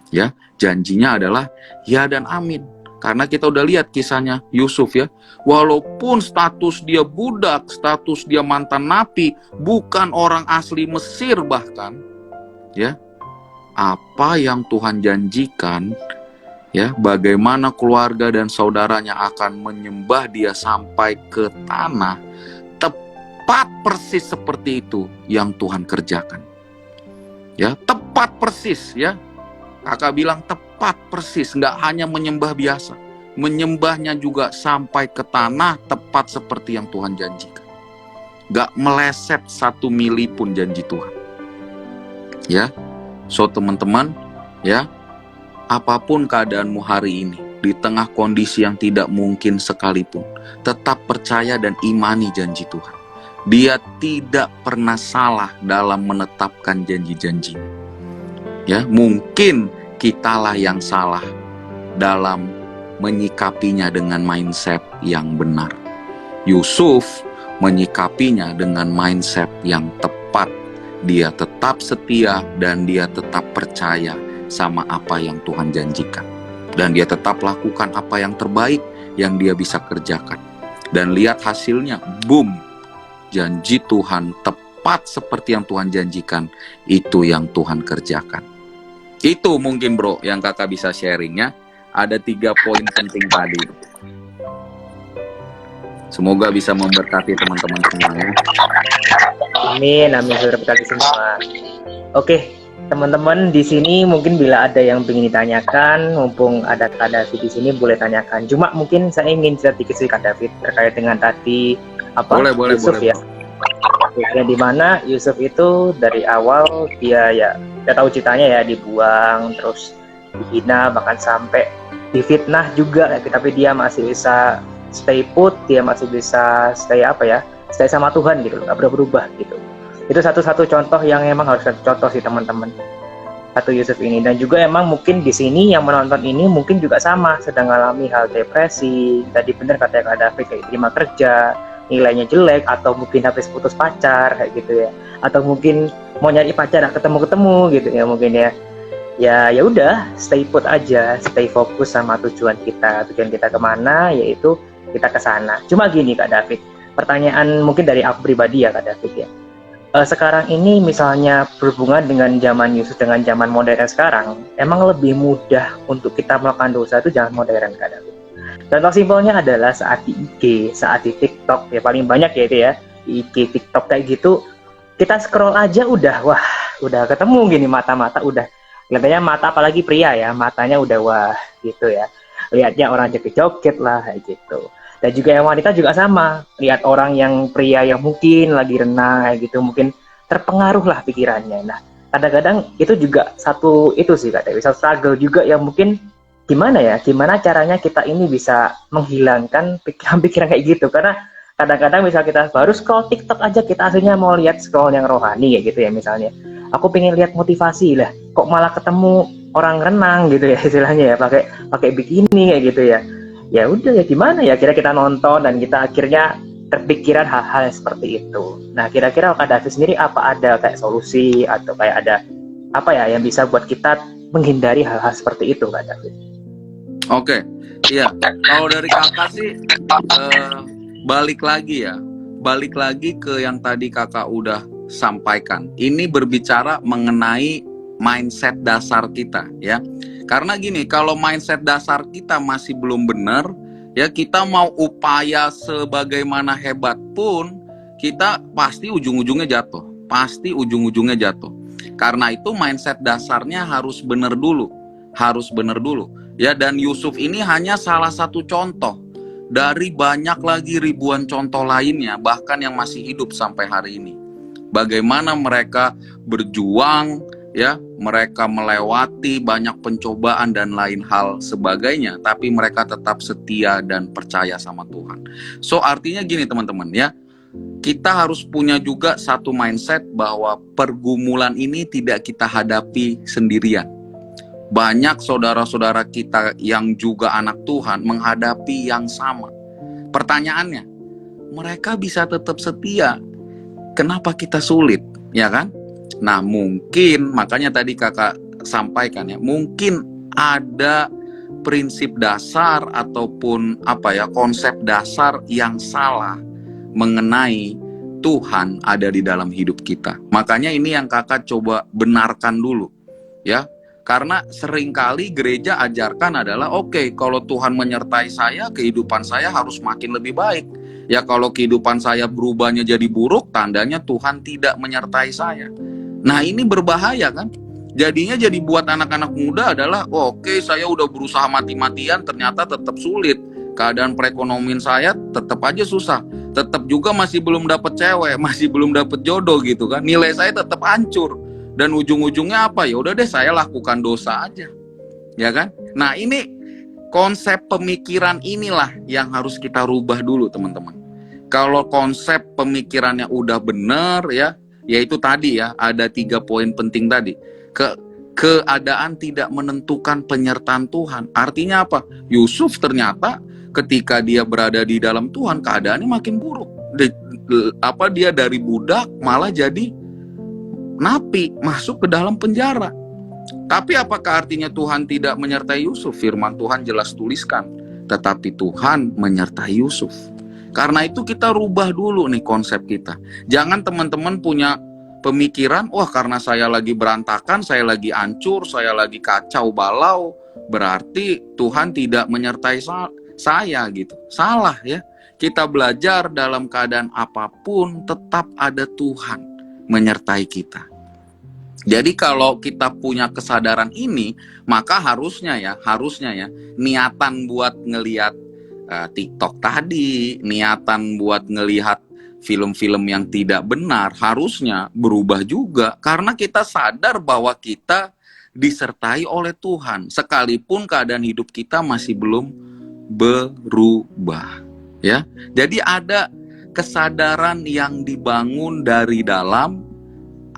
Ya, janjinya adalah ya dan amin. Karena kita udah lihat kisahnya Yusuf ya. Walaupun status dia budak, status dia mantan napi, bukan orang asli Mesir bahkan, ya. Apa yang Tuhan janjikan, ya, bagaimana keluarga dan saudaranya akan menyembah dia sampai ke tanah, tepat persis seperti itu yang Tuhan kerjakan. Ya, tepat persis ya. Kakak bilang tepat persis, nggak hanya menyembah biasa, menyembahnya juga sampai ke tanah tepat seperti yang Tuhan janjikan. Nggak meleset 1 mili pun janji Tuhan. Ya, so teman-teman, ya, apapun keadaanmu hari ini, di tengah kondisi yang tidak mungkin sekalipun, tetap percaya dan imani janji Tuhan. Dia tidak pernah salah dalam menetapkan janji-janjinya. Ya, mungkin kitalah yang salah dalam menyikapinya dengan mindset yang benar. Yusuf menyikapinya dengan mindset yang tepat. Dia tetap setia dan dia tetap percaya sama apa yang Tuhan janjikan. Dan dia tetap lakukan apa yang terbaik yang dia bisa kerjakan. Dan lihat hasilnya, boom. Janji Tuhan tepat seperti yang Tuhan janjikan, itu yang Tuhan kerjakan. Itu mungkin bro yang kakak bisa sharing ya. Ada 3 poin penting tadi. Semoga bisa memberkati teman-teman semuanya. Amin, amin, sudah berkati semua. Oke, teman-teman di sini mungkin bila ada yang ingin ditanyakan, mumpung ada Kak David di sini boleh tanyakan. Cuma mungkin saya ingin cerita sedikit sih Kak David terkait dengan tadi apa Boleh, Yusuf boleh. ya. Yang dimana Yusuf itu dari awal dia ya kita tahu ceritanya ya, dibuang, terus dihina, bahkan sampai difitnah juga, tapi dia masih bisa stay put, dia masih bisa stay sama Tuhan gitu, nggak berubah gitu. Itu satu-satu contoh yang emang harus kita contoh sih teman-teman, satu Yusuf ini. Dan juga emang mungkin di sini yang menonton ini mungkin juga sama, sedang mengalami hal depresi, tadi benar kata Kak David, kayak terima kerja, nilainya jelek, atau mungkin habis putus pacar kayak gitu ya, atau mungkin mau nyari pacar nggak ketemu gitu ya, mungkin ya udah stay put aja, stay fokus sama tujuan kita kemana, yaitu kita ke sana. Cuma gini Kak David, pertanyaan mungkin dari aku pribadi ya Kak David ya, sekarang ini misalnya berhubungan dengan zaman Yusuf dengan zaman modern sekarang, emang lebih mudah untuk kita melakukan dosa itu zaman modern Kak David. Contoh simpelnya adalah saat di IG, saat di TikTok ya, paling banyak ya itu ya, di IG, TikTok kayak gitu, kita scroll aja udah ketemu gini, mata-mata udah kelihatannya, mata apalagi pria ya, matanya udah wah gitu ya, lihatnya orang joget-joget lah kayak gitu. Dan juga yang wanita juga sama, lihat orang yang pria yang mungkin lagi renang kayak gitu, mungkin terpengaruh lah pikirannya. Nah, kadang-kadang itu juga satu itu sih Kak Dewi, satu struggle juga yang mungkin gimana caranya kita ini bisa menghilangkan pikiran-pikiran kayak gitu. Karena kadang-kadang misal kita baru scroll TikTok aja, kita aslinya mau lihat scroll yang rohani ya gitu ya, misalnya aku pengen lihat motivasi lah, kok malah ketemu orang renang gitu ya istilahnya ya, pakai pakai bikini kayak gitu ya. Ya udah ya gimana ya, kira kita nonton dan kita akhirnya terpikiran hal-hal yang seperti itu. Nah kira-kira Kak David sendiri apa ada kayak solusi atau kayak ada apa ya yang bisa buat kita menghindari hal-hal seperti itu Kak David? Oke, iya. Kalau dari kakak sih balik lagi ya, balik lagi ke yang tadi kakak udah sampaikan. Ini berbicara mengenai mindset dasar kita ya. Karena gini, kalau mindset dasar kita masih belum benar, ya kita mau upaya sebagaimana hebat pun, kita pasti ujung-ujungnya jatuh. Pasti ujung-ujungnya jatuh. Karena itu mindset dasarnya harus benar dulu. Harus benar dulu. Ya, dan Yusuf ini hanya salah satu contoh dari banyak lagi ribuan contoh lainnya, bahkan yang masih hidup sampai hari ini. Bagaimana mereka berjuang, ya, mereka melewati banyak pencobaan dan lain hal sebagainya, tapi mereka tetap setia dan percaya sama Tuhan. So artinya gini teman-teman ya, kita harus punya juga satu mindset bahwa pergumulan ini tidak kita hadapi sendirian. Banyak saudara-saudara kita yang juga anak Tuhan menghadapi yang sama. Pertanyaannya, mereka bisa tetap setia, kenapa kita sulit, ya kan? Nah mungkin, makanya tadi kakak sampaikan ya, mungkin ada prinsip dasar ataupun konsep dasar yang salah mengenai Tuhan ada di dalam hidup kita. Makanya ini yang kakak coba benarkan dulu ya. Karena seringkali gereja ajarkan adalah oke, kalau Tuhan menyertai saya, kehidupan saya harus makin lebih baik. Ya kalau kehidupan saya berubahnya jadi buruk, tandanya Tuhan tidak menyertai saya. Nah ini berbahaya kan? Jadinya jadi buat anak-anak muda adalah oke, saya udah berusaha mati-matian, ternyata tetap sulit. Keadaan perekonomian saya tetap aja susah. Tetap juga masih belum dapat cewek, masih belum dapat jodoh gitu kan. Nilai saya tetap hancur. Dan ujung-ujungnya apa? Ya udah deh, saya lakukan dosa aja. Ya kan? Nah, ini konsep pemikiran inilah yang harus kita rubah dulu, teman-teman. Kalau konsep pemikirannya udah benar ya, yaitu tadi ya, ada 3 poin penting tadi. Keadaan tidak menentukan penyertaan Tuhan. Artinya apa? Yusuf ternyata ketika dia berada di dalam Tuhan, keadaannya makin buruk. Dia dari budak malah jadi napi, masuk ke dalam penjara. Tapi apakah artinya Tuhan tidak menyertai Yusuf? Firman Tuhan jelas tuliskan, tetapi Tuhan menyertai Yusuf. Karena itu kita rubah dulu nih konsep kita. Jangan teman-teman punya pemikiran, wah karena saya lagi berantakan, saya lagi hancur, saya lagi kacau balau, berarti Tuhan tidak menyertai saya gitu. Salah ya. Kita belajar dalam keadaan apapun tetap ada Tuhan menyertai kita. Jadi kalau kita punya kesadaran ini, maka harusnya ya niatan buat ngelihat TikTok tadi, niatan buat ngelihat film-film yang tidak benar harusnya berubah juga, karena kita sadar bahwa kita disertai oleh Tuhan sekalipun keadaan hidup kita masih belum berubah ya. Jadi ada kesadaran yang dibangun dari dalam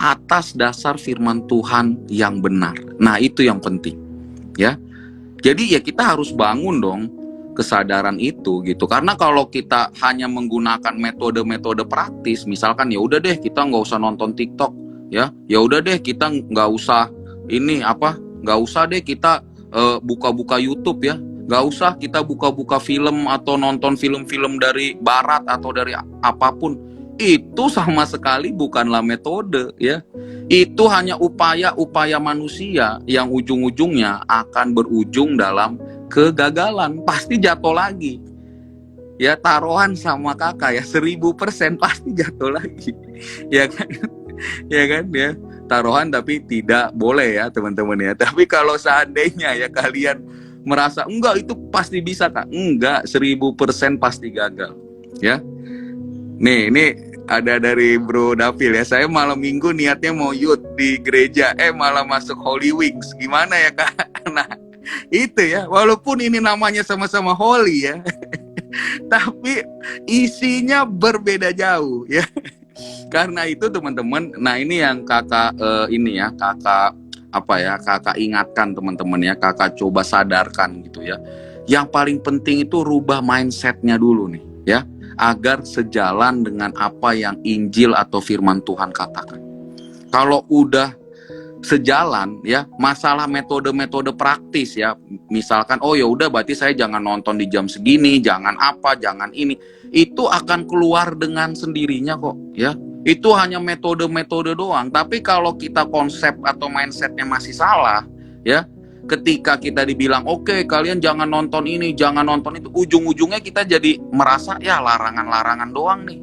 atas dasar firman Tuhan yang benar. Nah, itu yang penting. Ya. Jadi ya kita harus bangun dong kesadaran itu gitu. Karena kalau kita hanya menggunakan metode-metode praktis, misalkan ya udah deh kita nggak usah nonton TikTok, ya. Ya udah deh kita nggak usah nggak usah deh kita buka-buka YouTube ya. Nggak usah kita buka-buka film atau nonton film-film dari barat atau dari apapun. Itu sama sekali bukanlah metode ya. Itu hanya upaya manusia yang ujung-ujungnya akan berujung dalam kegagalan. Pasti jatuh lagi. Ya taruhan sama kakak ya 1000% pasti jatuh lagi. Ya kan? Ya kan ya. Taruhan tapi tidak boleh ya teman-teman ya. Tapi kalau seandainya ya kalian merasa enggak itu pasti bisa Kak. Enggak, 1000% pasti gagal. Ya. Nih, ini ada dari Bro Dapil ya. Saya malam minggu niatnya mau youth di gereja, malah masuk Holy Wings. Gimana ya Kak? Nah, itu ya. Walaupun ini namanya sama-sama holy ya. Tapi isinya berbeda jauh ya. Karena itu teman-teman, nah ini yang kakak apa ya, kakak ingatkan teman-teman ya, kakak coba sadarkan gitu ya. Yang paling penting itu rubah mindsetnya dulu nih ya, agar sejalan dengan apa yang Injil atau firman Tuhan katakan. Kalau udah sejalan ya, masalah metode-metode praktis ya, misalkan oh ya udah berarti saya jangan nonton di jam segini, jangan apa, jangan ini, itu akan keluar dengan sendirinya kok ya. Itu hanya metode-metode doang. Tapi kalau kita konsep atau mindsetnya masih salah ya, ketika kita dibilang oke, kalian jangan nonton ini, jangan nonton itu, ujung-ujungnya kita jadi merasa ya larangan-larangan doang nih,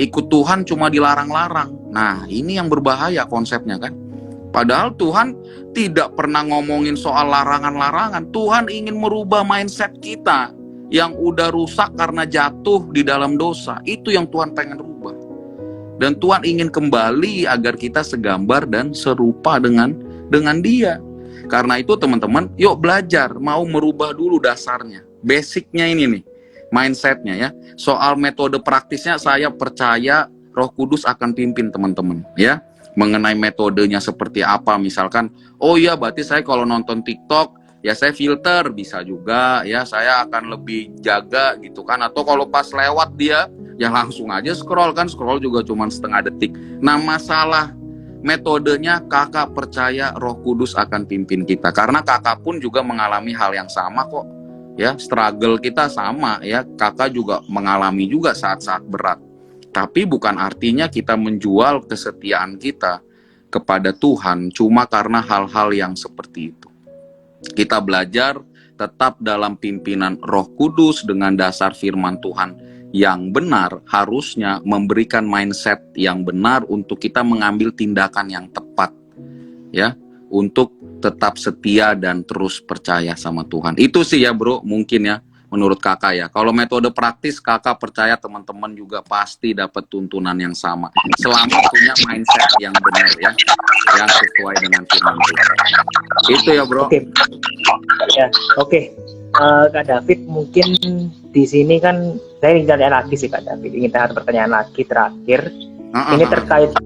ikut Tuhan cuma dilarang-larang. Nah ini yang berbahaya konsepnya kan. Padahal Tuhan tidak pernah ngomongin soal larangan-larangan. Tuhan ingin merubah mindset kita yang udah rusak karena jatuh di dalam dosa. Itu yang Tuhan pengen rubah. Dan Tuhan ingin kembali agar kita segambar dan serupa dengan Dia. Karena itu teman-teman, yuk belajar, mau merubah dulu dasarnya. Basicnya ini nih, mindsetnya ya. Soal metode praktisnya saya percaya Roh Kudus akan pimpin teman-teman ya. Mengenai metodenya seperti apa, misalkan, oh iya berarti saya kalau nonton TikTok, ya saya filter, bisa juga ya, saya akan lebih jaga gitu kan. Atau kalau pas lewat dia, ya langsung aja scroll kan, scroll juga cuma setengah detik. Nah masalah metodenya kakak percaya Roh Kudus akan pimpin kita. Karena kakak pun juga mengalami hal yang sama kok. Ya, struggle kita sama ya, kakak juga mengalami juga saat-saat berat. Tapi bukan artinya kita menjual kesetiaan kita kepada Tuhan cuma karena hal-hal yang seperti itu. Kita belajar tetap dalam pimpinan Roh Kudus dengan dasar firman Tuhan yang benar, harusnya memberikan mindset yang benar untuk kita mengambil tindakan yang tepat ya, untuk tetap setia dan terus percaya sama Tuhan. Itu sih ya bro, mungkin ya menurut kakak ya. Kalau metode praktis kakak percaya teman-teman juga pasti dapat tuntunan yang sama selama punya mindset yang benar ya, yang sesuai dengan firman Tuhan. Itu ya bro. Oke. Ya, oke. Kak David, mungkin di sini kan saya ingin tanya lagi sih Kak David, ingin tanya pertanyaan lagi terakhir. Ini terkait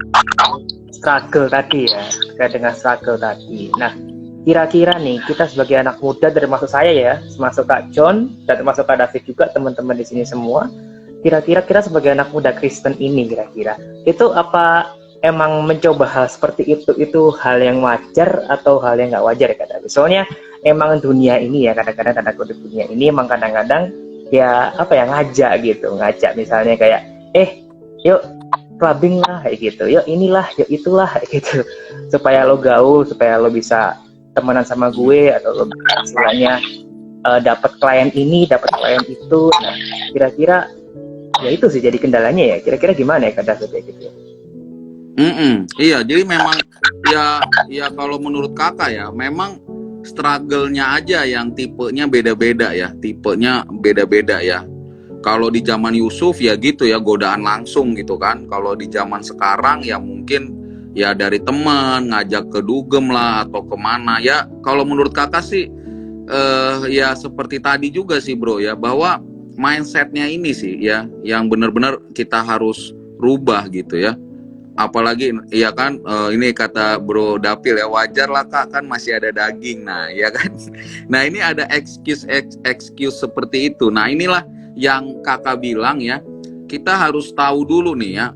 struggle tadi ya, terkait dengan struggle tadi. Nah, kira-kira nih kita sebagai anak muda, termasuk saya ya, termasuk Kak John dan termasuk Kak David juga, teman-teman di sini semua, kira-kira kita sebagai anak muda Kristen ini kira-kira itu apa emang mencoba hal seperti itu hal yang wajar atau hal yang nggak wajar ya Kak David? Soalnya emang dunia ini ya, kadang-kadang tanda kutip dunia ini emang kadang-kadang ya apa ya, ngajak misalnya kayak yuk clubbing lah kayak gitu, yuk inilah, yuk itulah kayak gitu, supaya lo gaul, supaya lo bisa temenan sama gue, atau lo istilahnya dapat klien ini, dapat klien itu. Nah, kira-kira ya itu sih jadi kendalanya ya. Kira-kira gimana ya Kak David kayak gitu ya? Iya, jadi memang ya kalau menurut kakak ya, memang struggle-nya aja yang tipenya beda-beda ya, ya. Kalau di zaman Yusuf ya gitu ya, godaan langsung gitu kan. Kalau di zaman sekarang ya mungkin ya dari teman ngajak ke dugem lah atau kemana ya. Kalau menurut kakak sih ya seperti tadi juga sih bro ya, bahwa mindsetnya ini sih ya yang benar-benar kita harus rubah gitu ya. Apalagi ya kan ini kata Bro Dapil ya, wajar lah Kak, kan masih ada daging. Nah ya kan, nah ini ada excuse seperti itu. Nah inilah yang kakak bilang ya, kita harus tahu dulu nih ya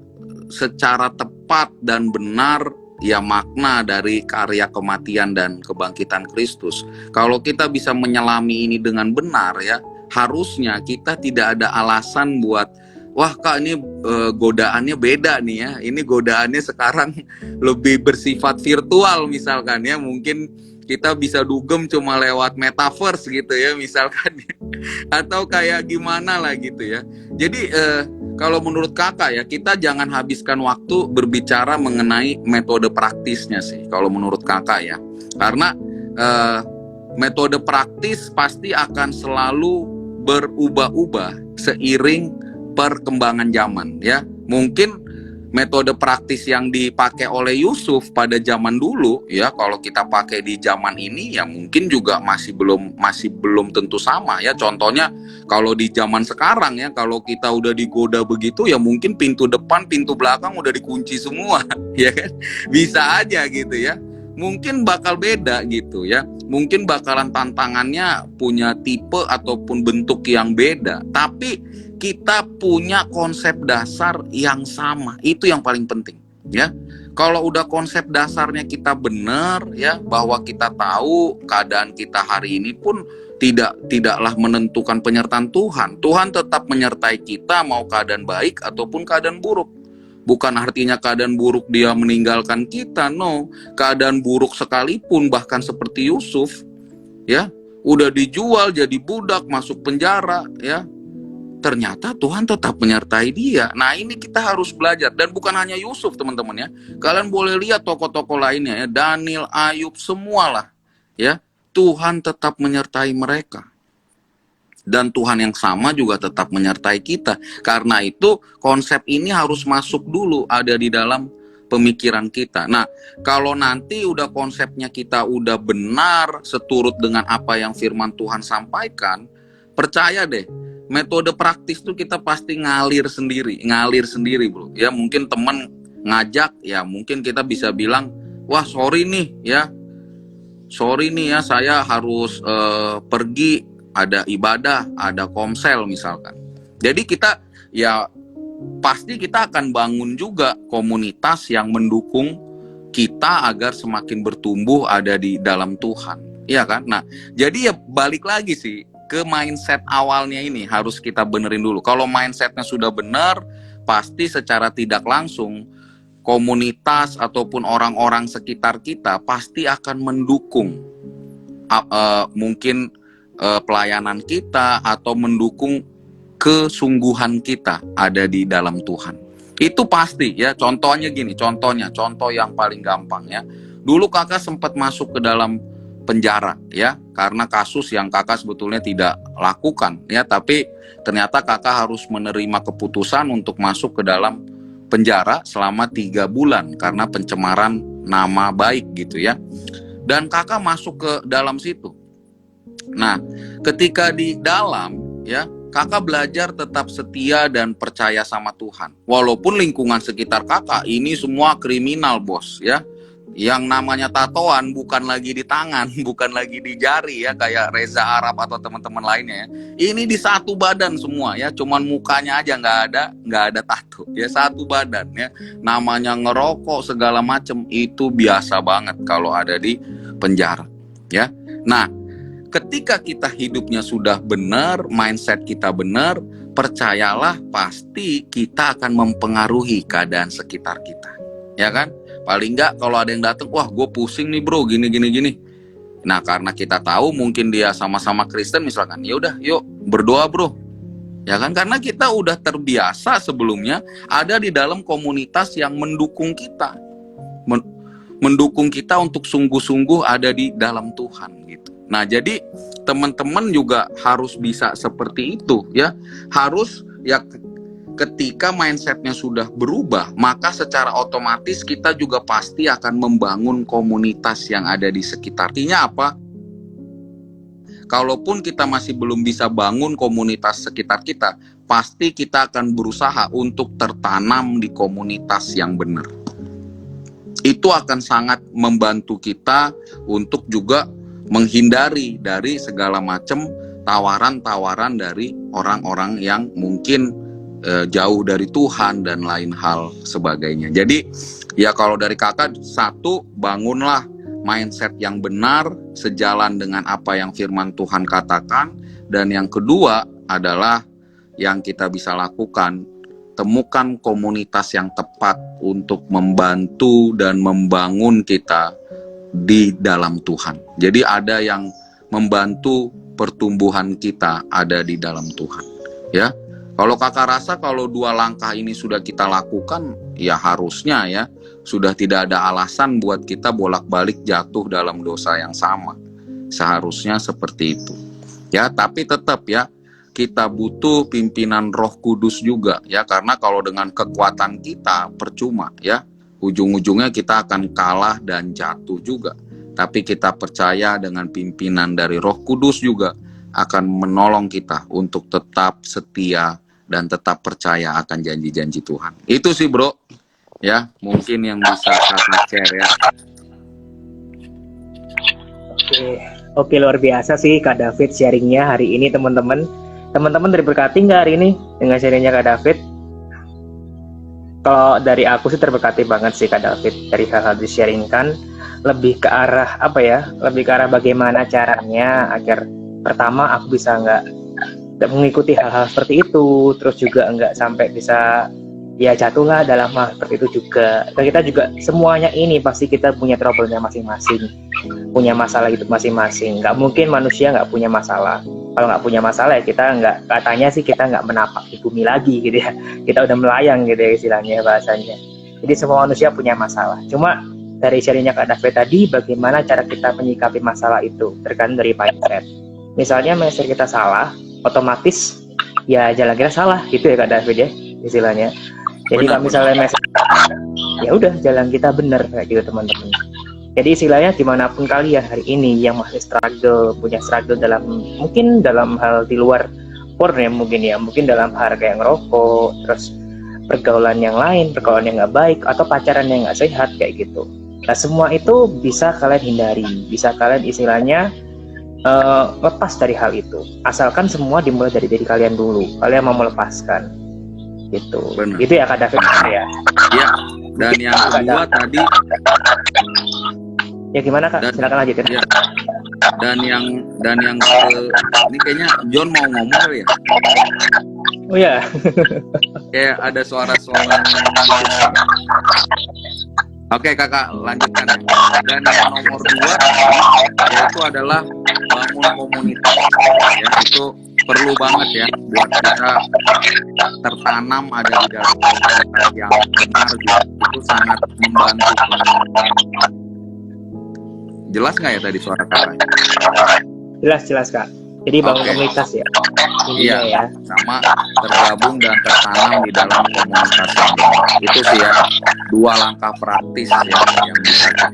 secara tepat dan benar ya makna dari karya kematian dan kebangkitan Kristus. Kalau kita bisa menyelami ini dengan benar ya, harusnya kita tidak ada alasan buat wah Kak ini godaannya beda nih ya, ini godaannya sekarang lebih bersifat virtual misalkan ya, mungkin kita bisa dugem cuma lewat metaverse gitu ya misalkan atau kayak gimana lah gitu ya. Jadi kalau menurut kakak ya, kita jangan habiskan waktu berbicara mengenai metode praktisnya sih kalau menurut kakak ya, karena metode praktis pasti akan selalu berubah-ubah seiring perkembangan zaman ya. Mungkin metode praktis yang dipakai oleh Yusuf pada zaman dulu ya, kalau kita pakai di zaman ini ya mungkin juga masih belum tentu sama ya. Contohnya kalau di zaman sekarang ya, kalau kita udah digoda begitu ya mungkin pintu depan, pintu belakang udah dikunci semua ya kan, bisa aja gitu ya. mungkin bakal beda gitu ya. Mungkin bakalan tantangannya punya tipe ataupun bentuk yang beda, tapi kita punya konsep dasar yang sama. Itu yang paling penting ya. Kalau udah konsep dasarnya kita benar ya, bahwa kita tahu keadaan kita hari ini pun tidaklah menentukan penyertaan Tuhan. Tuhan tetap menyertai kita mau keadaan baik ataupun keadaan buruk. Bukan artinya keadaan buruk dia meninggalkan kita, no. Keadaan buruk sekalipun, bahkan seperti Yusuf, ya, udah dijual jadi budak, masuk penjara, ya. Ternyata Tuhan tetap menyertai dia. Nah, ini kita harus belajar. Dan bukan hanya Yusuf, teman-teman ya. Kalian boleh lihat tokoh-tokoh lainnya ya, Daniel, Ayub, semualah, ya. Tuhan tetap menyertai mereka. Dan Tuhan yang sama juga tetap menyertai kita. Karena itu konsep ini harus masuk dulu ada di dalam pemikiran kita. Nah, kalau nanti udah konsepnya kita udah benar seturut dengan apa yang firman Tuhan sampaikan, percaya deh, metode praktis tuh kita pasti ngalir sendiri bro. Ya mungkin teman ngajak, ya mungkin kita bisa bilang, wah sorry nih ya saya harus pergi, ada ibadah, ada komsel misalkan. Jadi kita ya pasti kita akan bangun juga komunitas yang mendukung kita agar semakin bertumbuh ada di dalam Tuhan. Iya kan? Nah, jadi ya balik lagi sih ke mindset awalnya ini harus kita benerin dulu. Kalau mindsetnya sudah benar, pasti secara tidak langsung komunitas ataupun orang-orang sekitar kita pasti akan mendukung mungkin pelayanan kita atau mendukung kesungguhan kita ada di dalam Tuhan. Itu pasti ya. Contohnya gini, contoh yang paling gampang ya. Dulu kakak sempat masuk ke dalam penjara ya, karena kasus yang kakak sebetulnya tidak lakukan ya, tapi ternyata kakak harus menerima keputusan untuk masuk ke dalam penjara selama 3 bulan karena pencemaran nama baik gitu ya. Dan kakak masuk ke dalam situ. Nah, ketika di dalam ya, kakak belajar tetap setia dan percaya sama Tuhan. Walaupun lingkungan sekitar kakak ini semua kriminal, bos ya. Yang namanya tatoan bukan lagi di tangan, bukan lagi di jari ya, kayak Reza Arab atau teman-teman lainnya ya. Ini di satu badan semua ya, cuman mukanya aja nggak ada tato ya, satu badan ya. Namanya ngerokok segala macem itu biasa banget kalau ada di penjara ya. Nah, ketika kita hidupnya sudah benar, mindset kita benar, percayalah pasti kita akan mempengaruhi keadaan sekitar kita ya kan. Paling nggak kalau ada yang datang, wah gue pusing nih bro, gini. Nah karena kita tahu mungkin dia sama-sama Kristen misalkan, ya udah yuk berdoa bro, ya kan, karena kita udah terbiasa sebelumnya ada di dalam komunitas yang mendukung kita, mendukung kita untuk sungguh-sungguh ada di dalam Tuhan gitu. Nah jadi teman-teman juga harus bisa seperti itu ya, harus ya. Ketika mindsetnya sudah berubah, maka secara otomatis kita juga pasti akan membangun komunitas yang ada di sekitar. Artinya apa? Kalaupun kita masih belum bisa bangun komunitas sekitar kita, pasti kita akan berusaha untuk tertanam di komunitas yang benar. Itu akan sangat membantu kita untuk juga menghindari dari segala macam tawaran-tawaran dari orang-orang yang mungkin jauh dari Tuhan dan lain hal sebagainya. Jadi ya kalau dari kakak, satu, bangunlah mindset yang benar sejalan dengan apa yang firman Tuhan katakan. Dan yang kedua adalah yang kita bisa lakukan, temukan komunitas yang tepat untuk membantu dan membangun kita di dalam Tuhan. Jadi ada yang membantu pertumbuhan kita ada di dalam Tuhan ya. Kalau kakak rasa kalau 2 langkah ini sudah kita lakukan, ya harusnya ya sudah tidak ada alasan buat kita bolak-balik jatuh dalam dosa yang sama. Seharusnya seperti itu. Ya, tapi tetap ya kita butuh pimpinan Roh Kudus juga ya, karena kalau dengan kekuatan kita percuma ya. Ujung-ujungnya kita akan kalah dan jatuh juga. Tapi kita percaya dengan pimpinan dari Roh Kudus juga akan menolong kita untuk tetap setia dan tetap percaya akan janji-janji Tuhan. Itu sih bro, ya mungkin yang bisa saya share ya. Oke, luar biasa sih Kak David sharingnya hari ini teman-teman. Teman-teman terberkati nggak hari ini dengan sharingnya Kak David? Kalau dari aku sih terberkati banget sih Kak David dari hal-hal di-sharingkan, lebih ke arah apa ya? Lebih ke arah bagaimana caranya agar pertama aku bisa nggak mengikuti hal-hal seperti itu, terus juga nggak sampai bisa ya jatuhlah dalam hal seperti itu juga. Dan kita juga semuanya ini pasti kita punya trouble-nya masing-masing, punya masalah hidup masing-masing. Nggak mungkin manusia nggak punya masalah. Kalau nggak punya masalah ya kita nggak, katanya sih kita nggak menapak di bumi lagi gitu ya. Kita udah melayang gitu ya istilahnya bahasanya. Jadi semua manusia punya masalah. Cuma dari sharingnya Kak David tadi, bagaimana cara kita menyikapi masalah itu tergantung dari mindset. Misalnya mindset kita salah, otomatis ya jalan kita salah gitu ya Kak David ya istilahnya. Jadi kalau misalnya mindset ya udah jalan kita benar kayak gitu teman-teman. Jadi istilahnya dimanapun kalian hari ini yang masih punya struggle dalam mungkin dalam hal di luar porn ya mungkin dalam hal kayak ngerokok, terus pergaulan yang lain, pergaulan yang nggak baik atau pacaran yang nggak sehat kayak gitu. Nah semua itu bisa kalian hindari, bisa kalian istilahnya lepas dari hal itu. Asalkan semua dimulai dari diri kalian dulu. Kalian mau melepaskan, gitu. Benar. Itu ya Kak David ya. Iya. Dan yang kedua tadi. Ya gimana Kak? Silakan lanjutin. Ya. Dan yang ini kayaknya John mau ngomong kali ya? Oh ya. Kayak ada suara-suara. Oke kakak lanjutkan. Dan yang nomor 2 yaitu adalah bangun komunitas. Ya itu perlu banget ya buat kita tertanam ada di dalam komunitas yang benar gitu. Itu sangat membantu. Jelas nggak ya tadi suara kakak? Jelas Kak. Jadi bangun komunitas ya. Iya ya. Sama tergabung dan tertanam di dalam komunitas yang benar. Itu sih ya 2 langkah praktis ya yang bisa kita.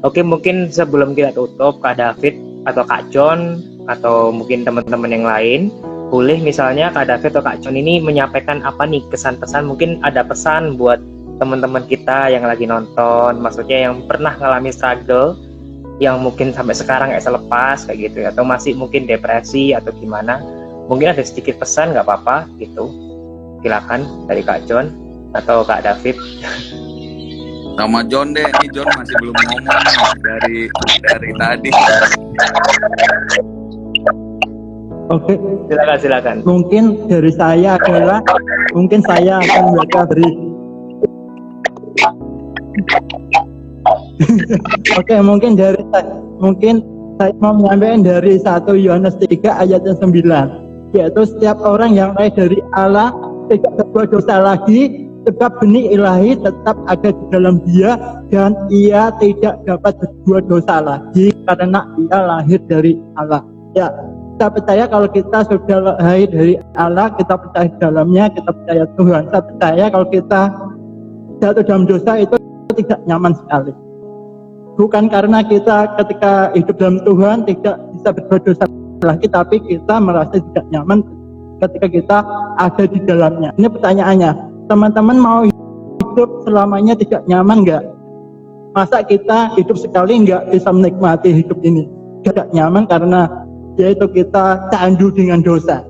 Oke, mungkin sebelum kita tutup Kak David atau Kak John atau mungkin teman-teman yang lain, boleh misalnya Kak David atau Kak John ini menyampaikan apa nih kesan-pesan, mungkin ada pesan buat teman-teman kita yang lagi nonton, maksudnya yang pernah ngalami struggle, yang mungkin sampai sekarang nggak bisa lepas kayak gitu ya, atau masih mungkin depresi atau gimana, mungkin ada sedikit pesan nggak apa-apa gitu, silakan dari Kak John atau Kak David. Sama John deh, ini John masih belum ngomong nih dari tadi. Oke, Silakan. mungkin dari saya adalah saya akan membaca dari Oke, mungkin saya mau menyampaikan dari 1 Yohanes 3 ayat 9, yaitu setiap orang yang lahir dari Allah tidak berbuat dosa lagi, sebab benih ilahi tetap ada di dalam dia dan ia tidak dapat berbuat dosa lagi karena ia lahir dari Allah. Ya, kita percaya kalau kita sudah lahir dari Allah, kita percaya di dalamnya, kita percaya Tuhan. Saya percaya kalau kita jatuh dalam dosa itu tidak nyaman sekali. Bukan karena kita ketika hidup dalam Tuhan tidak bisa berbuat dosa lagi, tapi kita merasa tidak nyaman ketika kita ada di dalamnya. Ini pertanyaannya, teman-teman mau hidup selamanya tidak nyaman nggak? Masa kita hidup sekali nggak bisa menikmati hidup ini? Tidak nyaman karena yaitu kita candu dengan dosa.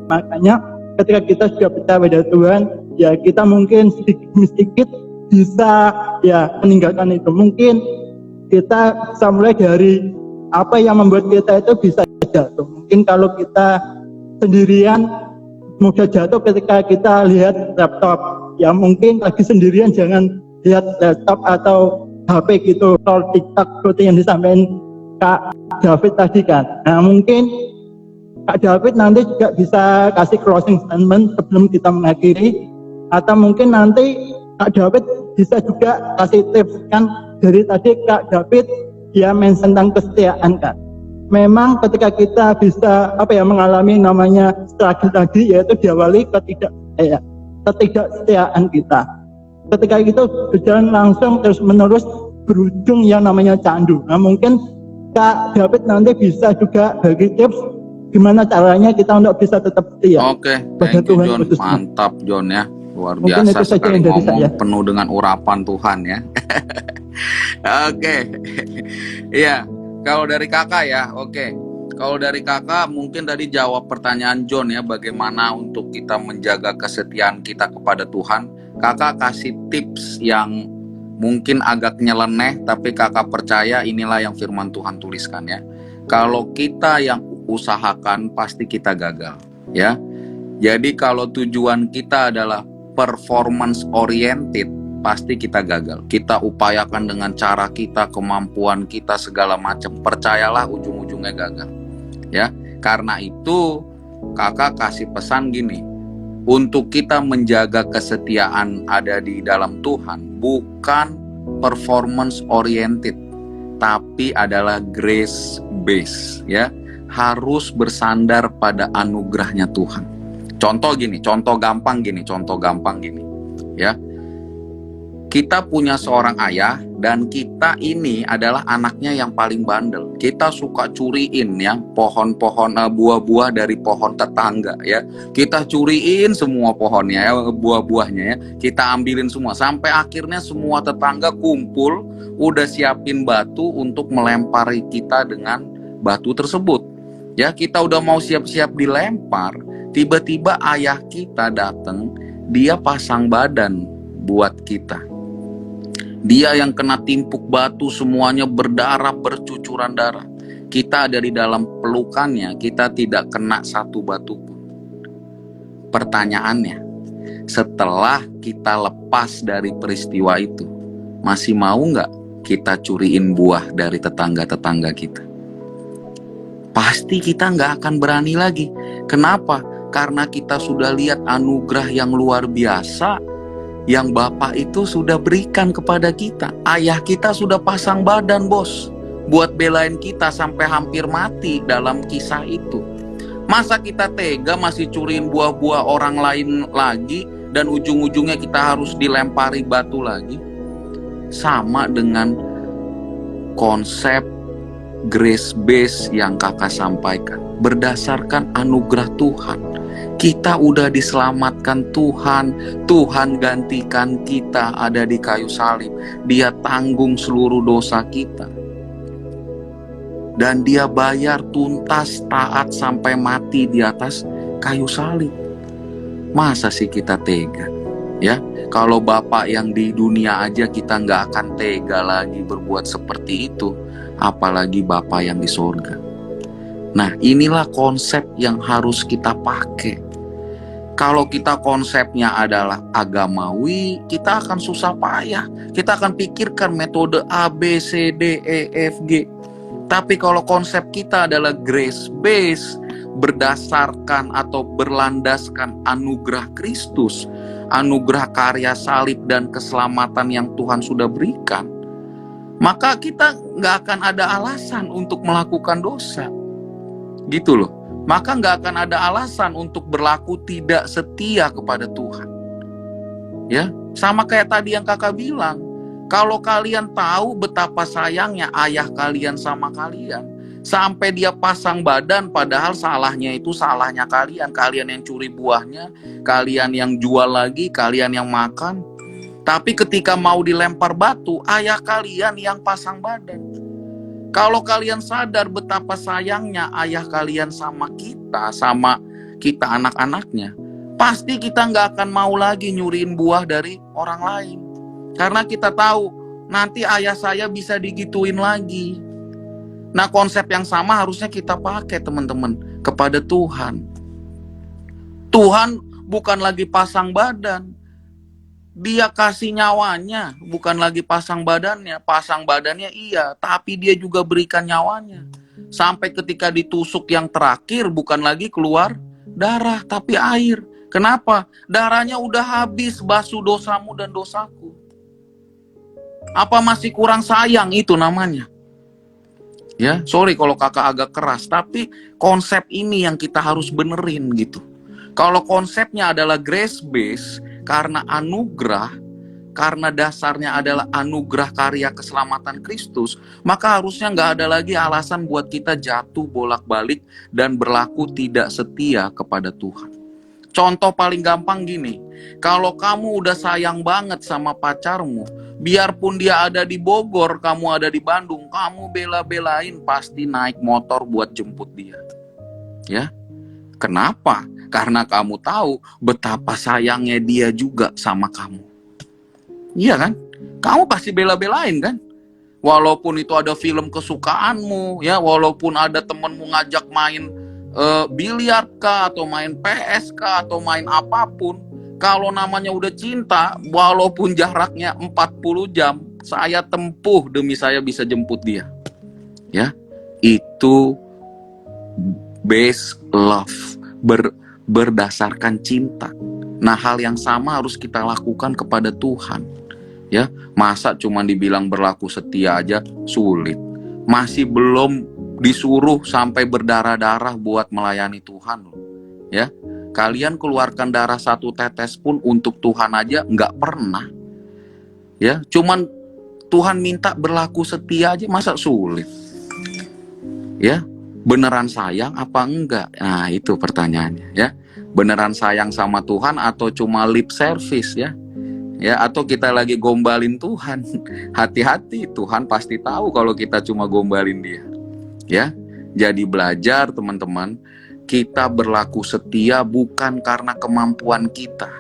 Makanya ketika kita sudah percaya pada Tuhan, ya kita mungkin sedikit demi sedikit bisa ya meninggalkan itu. Mungkin kita bisa mulai dari apa yang membuat kita itu bisa jatuh. Mungkin kalau kita sendirian mudah jatuh ketika kita lihat laptop. Ya mungkin lagi sendirian jangan lihat laptop atau HP gitu. Kalau TikTok seperti yang disampaikan Kak David tadi kan. Nah mungkin Kak David nanti juga bisa kasih closing statement sebelum kita mengakhiri, atau mungkin nanti Kak David bisa juga kasih tips kan. Dari tadi Kak David dia mention tentang kesetiaan kan. Memang ketika kita bisa mengalami namanya struggle tadi, yaitu diawali ketidaksetiaan kita. Ketika itu berjalan langsung terus menerus berujung yang namanya candu. Nah mungkin Kak David nanti bisa juga bagi tips gimana caranya kita untuk bisa tetap setia. Oke, thank you John, mantap John ya. Luar Mungkin biasa itu saja sekali yang dari ngomong saya. penuh dengan urapan Tuhan ya. Oke. Iya, kalau dari kakak ya, oke. Kalau dari kakak mungkin tadi jawab pertanyaan John ya, bagaimana untuk kita menjaga kesetiaan kita kepada Tuhan. Kakak kasih tips yang mungkin agak nyeleneh, tapi kakak percaya inilah yang firman Tuhan tuliskan ya. Kalau kita yang usahakan, pasti kita gagal ya. Jadi kalau tujuan kita adalah performance oriented, pasti kita gagal. Kita upayakan dengan cara kita, kemampuan kita, segala macam. Percayalah ujung-ujungnya gagal. Ya, karena itu kakak kasih pesan gini. Untuk kita menjaga kesetiaan ada di dalam Tuhan, bukan performance oriented, tapi adalah grace based ya. Harus bersandar pada anugerahnya Tuhan. Contoh gampang gini ya. Kita punya seorang ayah dan kita ini adalah anaknya yang paling bandel. Kita suka curiin ya pohon-pohon buah-buah dari pohon tetangga ya. Kita curiin semua pohonnya ya, buah-buahnya ya. Kita ambilin semua sampai akhirnya semua tetangga kumpul udah siapin batu untuk melempari kita dengan batu tersebut. Ya, kita udah mau siap-siap dilempar, tiba-tiba ayah kita datang, dia pasang badan buat kita. Dia yang kena timpuk batu, semuanya berdarah, bercucuran darah. Kita ada di dalam pelukannya, kita tidak kena satu batu pun. Pertanyaannya, setelah kita lepas dari peristiwa itu, masih mau nggak kita curiin buah dari tetangga-tetangga kita? Pasti kita nggak akan berani lagi. Kenapa? Karena kita sudah lihat anugerah yang luar biasa yang Bapak itu sudah berikan kepada kita. Ayah kita sudah pasang badan, bos, buat belain kita sampai hampir mati dalam kisah itu. Masa kita tega masih curiin buah-buah orang lain lagi dan ujung-ujungnya kita harus dilempari batu lagi? Sama dengan konsep grace base yang kakak sampaikan. Berdasarkan anugerah Tuhan, kita udah diselamatkan Tuhan. Tuhan gantikan kita ada di kayu salib. Dia tanggung seluruh dosa kita. Dan dia bayar tuntas, taat sampai mati di atas kayu salib. Masa sih kita tega? Ya, kalau Bapak yang di dunia aja kita nggak akan tega lagi berbuat seperti itu, apalagi Bapa yang di sorga. Nah, inilah konsep yang harus kita pakai. Kalau kita konsepnya adalah agamawi, kita akan susah payah. Kita akan pikirkan metode A, B, C, D, E, F, G. Tapi kalau konsep kita adalah grace based, berdasarkan atau berlandaskan anugerah Kristus, anugerah karya salib dan keselamatan yang Tuhan sudah berikan, maka kita nggak akan ada alasan untuk melakukan dosa, gitu loh. Maka nggak akan ada alasan untuk berlaku tidak setia kepada Tuhan. Ya, sama kayak tadi yang kakak bilang, kalau kalian tahu betapa sayangnya ayah kalian sama kalian, sampai dia pasang badan, padahal salahnya itu salahnya kalian. Kalian yang curi buahnya, kalian yang jual lagi, kalian yang makan. Tapi ketika mau dilempar batu, ayah kalian yang pasang badan. Kalau kalian sadar betapa sayangnya ayah kalian sama kita anak-anaknya, pasti kita nggak akan mau lagi nyuriin buah dari orang lain. Karena kita tahu nanti ayah saya bisa digituin lagi. Nah, konsep yang sama harusnya kita pakai, teman-teman, kepada Tuhan. Tuhan bukan lagi pasang badan. Dia kasih nyawanya, bukan lagi pasang badannya. Pasang badannya iya, tapi dia juga berikan nyawanya. Sampai ketika ditusuk yang terakhir, bukan lagi keluar darah, tapi air. Kenapa? Darahnya udah habis basuh dosamu dan dosaku. Apa masih kurang sayang itu namanya? Ya, sorry kalau kakak agak keras, tapi konsep ini yang kita harus benerin gitu. Kalau konsepnya adalah grace based, karena anugerah, karena dasarnya adalah anugerah karya keselamatan Kristus, maka harusnya nggak ada lagi alasan buat kita jatuh bolak-balik dan berlaku tidak setia kepada Tuhan. Contoh paling gampang gini, Kalau kamu udah sayang banget sama pacarmu, biarpun dia ada di Bogor, kamu ada di Bandung, kamu bela-belain pasti naik motor buat jemput dia. Ya. Kenapa? Karena kamu tahu betapa sayangnya dia juga sama kamu. Iya kan? Kamu pasti bela-belain kan? Walaupun itu ada film kesukaanmu, ya, walaupun ada temenmu ngajak main biliar kah, atau main PS kah, atau main apapun, kalau namanya udah cinta, walaupun jaraknya 40 jam, saya tempuh demi saya bisa jemput dia. Ya, itu base love, berdasarkan cinta. Nah, hal yang sama harus kita lakukan kepada Tuhan. Ya, masa cuma dibilang berlaku setia aja sulit. Masih belum disuruh sampai berdarah-darah buat melayani Tuhan loh. Ya, kalian keluarkan darah 1 tetes pun untuk Tuhan aja nggak pernah. Ya, cuman Tuhan minta berlaku setia aja, masa sulit? Ya, beneran sayang apa enggak? Nah, itu pertanyaannya ya. Beneran sayang sama Tuhan atau cuma lip service ya? Ya, atau kita lagi gombalin Tuhan. Hati-hati, Tuhan pasti tahu kalau kita cuma gombalin dia. Ya. Jadi belajar teman-teman, kita berlaku setia bukan karena kemampuan kita,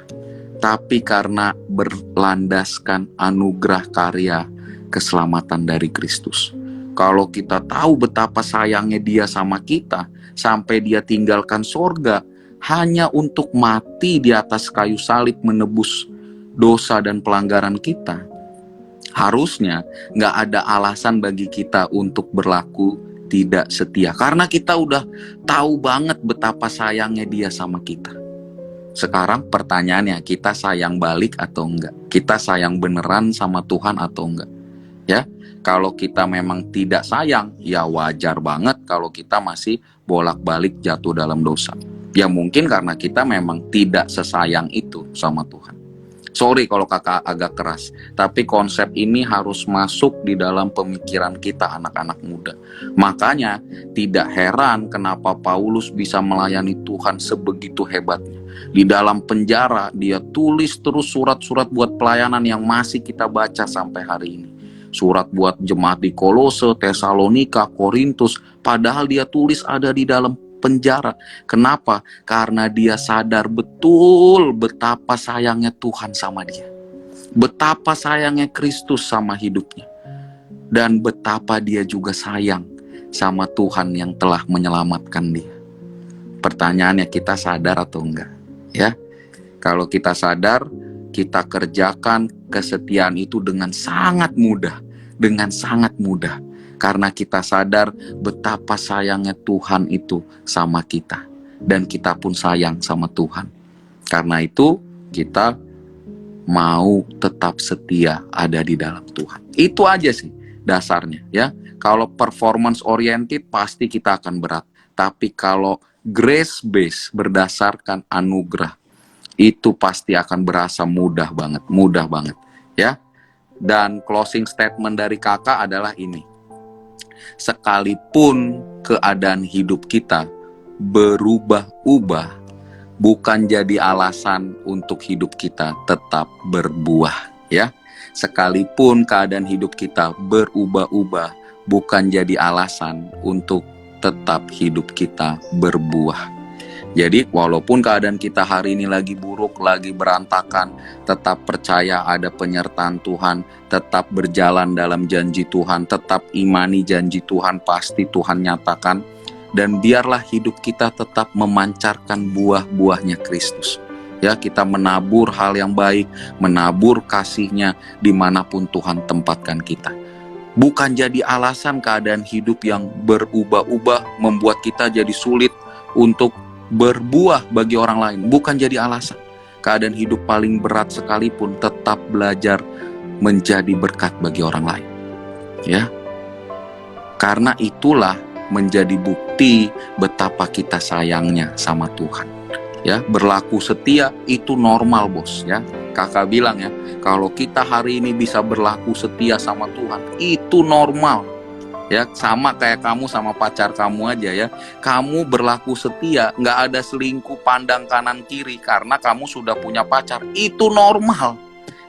tapi karena berlandaskan anugerah karya keselamatan dari Kristus. Kalau kita tahu betapa sayangnya dia sama kita, sampai dia tinggalkan sorga hanya untuk mati di atas kayu salib menebus dosa dan pelanggaran kita, harusnya nggak ada alasan bagi kita untuk berlaku tidak setia. Karena kita udah tahu banget betapa sayangnya dia sama kita. Sekarang pertanyaannya, kita sayang balik atau enggak? Kita sayang beneran sama Tuhan atau enggak? Ya, kalau kita memang tidak sayang, ya wajar banget kalau kita masih bolak-balik jatuh dalam dosa. Ya mungkin karena kita memang tidak sesayang itu sama Tuhan. Sorry kalau kakak agak keras, tapi konsep ini harus masuk di dalam pemikiran kita anak-anak muda. Makanya tidak heran kenapa Paulus bisa melayani Tuhan sebegitu hebatnya. Di dalam penjara dia tulis terus surat-surat buat pelayanan yang masih kita baca sampai hari ini. Surat buat jemaat di Kolose, Tesalonika, Korintus, padahal dia tulis ada di dalam penjara. Kenapa? Karena dia sadar betul betapa sayangnya Tuhan sama dia. Betapa sayangnya Kristus sama hidupnya. Dan betapa dia juga sayang sama Tuhan yang telah menyelamatkan dia. Pertanyaannya, kita sadar atau enggak? Ya. Kalau kita sadar, kita kerjakan kesetiaan itu dengan sangat mudah. Dengan sangat mudah. Karena kita sadar betapa sayangnya Tuhan itu sama kita. Dan kita pun sayang sama Tuhan. Karena itu kita mau tetap setia ada di dalam Tuhan. Itu aja sih dasarnya ya. Kalau performance oriented pasti kita akan berat. Tapi kalau grace based berdasarkan anugerah, itu pasti akan berasa mudah banget ya. Dan closing statement dari kakak adalah ini. Sekalipun keadaan hidup kita berubah-ubah, bukan jadi alasan untuk hidup kita tetap berbuah ya. Sekalipun keadaan hidup kita berubah-ubah, bukan jadi alasan untuk tetap hidup kita berbuah. Jadi walaupun keadaan kita hari ini lagi buruk, lagi berantakan, tetap percaya ada penyertaan Tuhan, tetap berjalan dalam janji Tuhan, tetap imani janji Tuhan, pasti Tuhan nyatakan. Dan biarlah hidup kita tetap memancarkan buah-buahnya Kristus. Ya, kita menabur hal yang baik, menabur kasih-Nya dimanapun Tuhan tempatkan kita. Bukan jadi alasan keadaan hidup yang berubah-ubah membuat kita jadi sulit untuk berbuah bagi orang lain. Bukan jadi alasan. Keadaan hidup paling berat sekalipun tetap belajar menjadi berkat bagi orang lain. Ya. Karena itulah menjadi bukti betapa kita sayangnya sama Tuhan. Ya, berlaku setia itu normal, Bos, ya. Kakak bilang ya, kalau kita hari ini bisa berlaku setia sama Tuhan, itu normal. Ya, sama kayak kamu sama pacar kamu aja ya. Kamu berlaku setia, nggak ada selingkuh pandang kanan kiri karena kamu sudah punya pacar. Itu normal.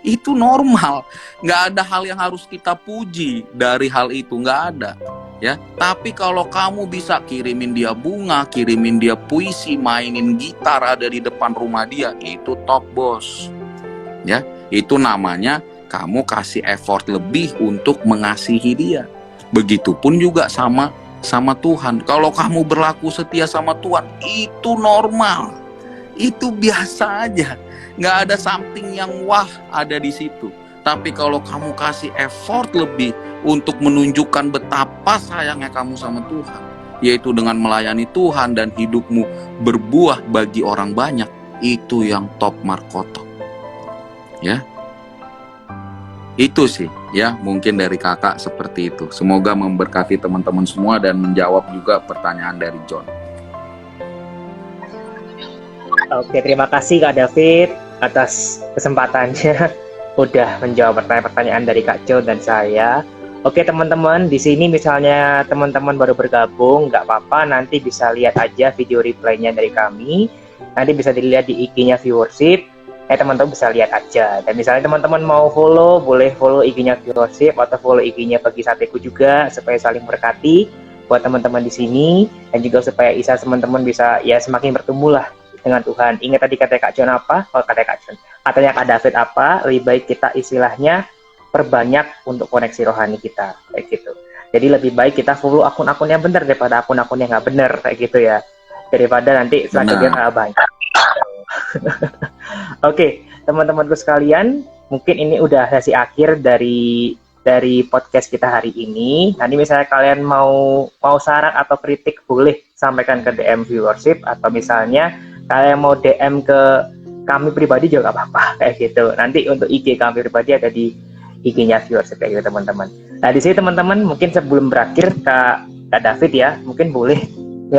Itu normal. Nggak ada hal yang harus kita puji dari hal itu, nggak ada. Ya, tapi kalau kamu bisa kirimin dia bunga, kirimin dia puisi, mainin gitar ada di depan rumah dia, itu top bos. Ya, itu namanya kamu kasih effort lebih untuk mengasihi dia. Begitupun juga sama Tuhan. Kalau kamu berlaku setia sama Tuhan, itu normal. Itu biasa aja. Nggak ada something yang wah ada di situ. Tapi kalau kamu kasih effort lebih untuk menunjukkan betapa sayangnya kamu sama Tuhan, yaitu dengan melayani Tuhan dan hidupmu berbuah bagi orang banyak, itu yang top markoto. Ya. Itu sih ya, mungkin dari kakak seperti itu. Semoga memberkati teman-teman semua dan menjawab juga pertanyaan dari John. Oke, terima kasih Kak David atas kesempatannya udah menjawab pertanyaan-pertanyaan dari Kak John dan saya. Oke teman-teman, di sini misalnya teman-teman baru bergabung, nggak apa-apa, nanti bisa lihat aja video replaynya dari kami. Nanti bisa dilihat di IG-nya Viewership. Teman-teman bisa lihat aja. Dan misalnya teman-teman mau follow, boleh follow IG-nya Viewership atau follow IG-nya Pagi Sateku juga supaya saling berkati buat teman-teman di sini dan juga supaya Isa teman-teman bisa ya semakin bertumbuh lah dengan Tuhan. Ingat tadi kata Kak John apa? Oh, kata Kak John. Katanya Kak David apa? Lebih baik kita istilahnya perbanyak untuk koneksi rohani kita kayak gitu. Jadi lebih baik kita follow akun-akun yang benar daripada akun-akun yang nggak benar kayak gitu ya. Daripada nanti selanjutnya nggak banyak. Oke, teman-temanku sekalian, mungkin ini udah sesi akhir dari podcast kita hari ini. Nanti misalnya kalian mau saran atau kritik boleh sampaikan ke DM Viewership atau misalnya kalian mau DM ke kami pribadi juga nggak apa-apa kayak gitu. Nanti untuk IG kami pribadi ada di IG-nya Viewership kayak gitu teman-teman. Nah di sini teman-teman mungkin sebelum berakhir Kak David ya, mungkin boleh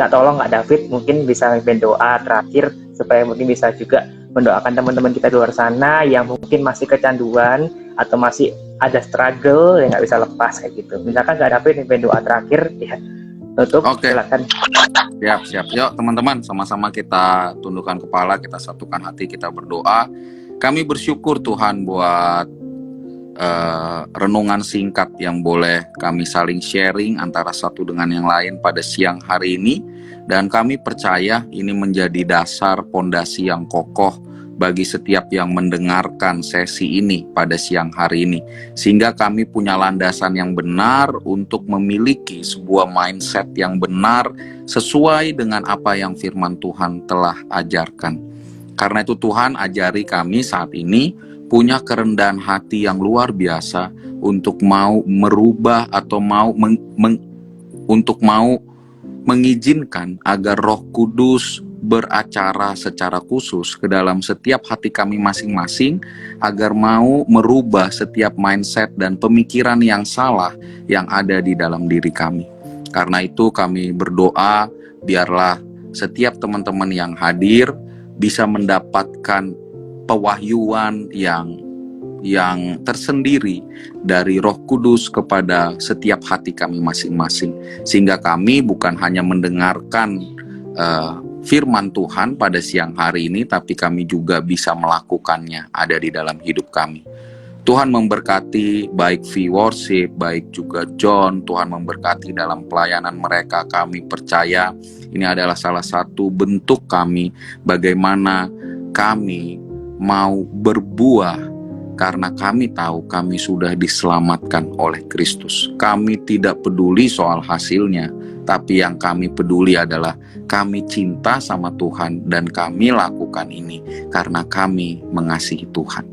tolong Kak David mungkin bisa mimpin doa terakhir supaya mungkin bisa juga mendoakan teman-teman kita di luar sana yang mungkin masih kecanduan atau masih ada struggle yang nggak bisa lepas kayak gitu. Misalkan Kak David mimpin doa terakhir ya, tutup. Oke. Silakan. Siap. Yuk teman-teman, sama-sama kita tundukkan kepala, kita satukan hati, kita berdoa. Kami bersyukur Tuhan buat renungan singkat yang boleh kami saling sharing antara satu dengan yang lain pada siang hari ini. Dan kami percaya ini menjadi dasar pondasi yang kokoh bagi setiap yang mendengarkan sesi ini pada siang hari ini. Sehingga kami punya landasan yang benar untuk memiliki sebuah mindset yang benar sesuai dengan apa yang firman Tuhan telah ajarkan. Karena itu Tuhan ajari kami saat ini punya kerendahan hati yang luar biasa untuk mau merubah atau untuk mau mengizinkan agar Roh Kudus beracara secara khusus ke dalam setiap hati kami masing-masing, agar mau merubah setiap mindset dan pemikiran yang salah yang ada di dalam diri kami. Karena itu kami berdoa, biarlah setiap teman-teman yang hadir bisa mendapatkan pewahyuan yang tersendiri dari Roh Kudus kepada setiap hati kami masing-masing, sehingga kami bukan hanya mendengarkan firman Tuhan pada siang hari ini, tapi kami juga bisa melakukannya ada di dalam hidup kami. Tuhan memberkati baik Viewership, baik juga John. Tuhan memberkati dalam pelayanan mereka. Kami percaya ini adalah salah satu bentuk kami bagaimana kami mau berbuah, karena kami tahu kami sudah diselamatkan oleh Kristus. Kami tidak peduli soal hasilnya, tapi yang kami peduli adalah kami cinta sama Tuhan dan kami lakukan ini karena kami mengasihi Tuhan.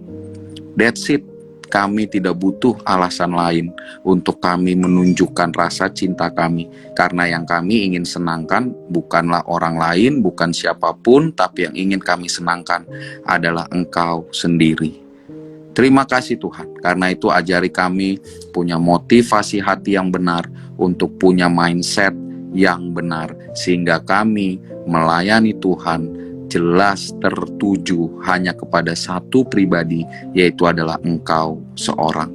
That's it. Kami tidak butuh alasan lain untuk kami menunjukkan rasa cinta kami, karena yang kami ingin senangkan bukanlah orang lain, bukan siapapun, tapi yang ingin kami senangkan adalah Engkau sendiri. Terima kasih Tuhan, karena itu ajari kami punya motivasi hati yang benar untuk punya mindset yang benar, sehingga kami melayani Tuhan jelas tertuju hanya kepada satu pribadi, yaitu adalah Engkau seorang.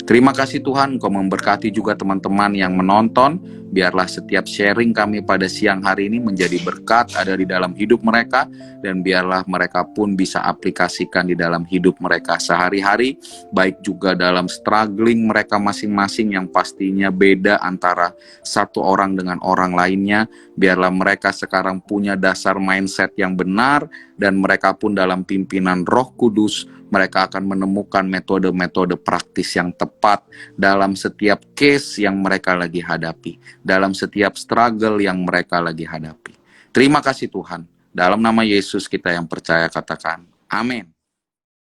Terima kasih Tuhan, Engkau memberkati juga teman-teman yang menonton. Biarlah setiap sharing kami pada siang hari ini menjadi berkat ada di dalam hidup mereka, dan biarlah mereka pun bisa aplikasikan di dalam hidup mereka sehari-hari, baik juga dalam struggling mereka masing-masing yang pastinya beda antara satu orang dengan orang lainnya. Biarlah mereka sekarang punya dasar mindset yang benar, dan mereka pun dalam pimpinan Roh Kudus, mereka akan menemukan metode-metode praktis yang tepat dalam setiap case yang mereka lagi hadapi, dalam setiap struggle yang mereka lagi hadapi. Terima kasih Tuhan. Dalam nama Yesus kita yang percaya katakan, amin.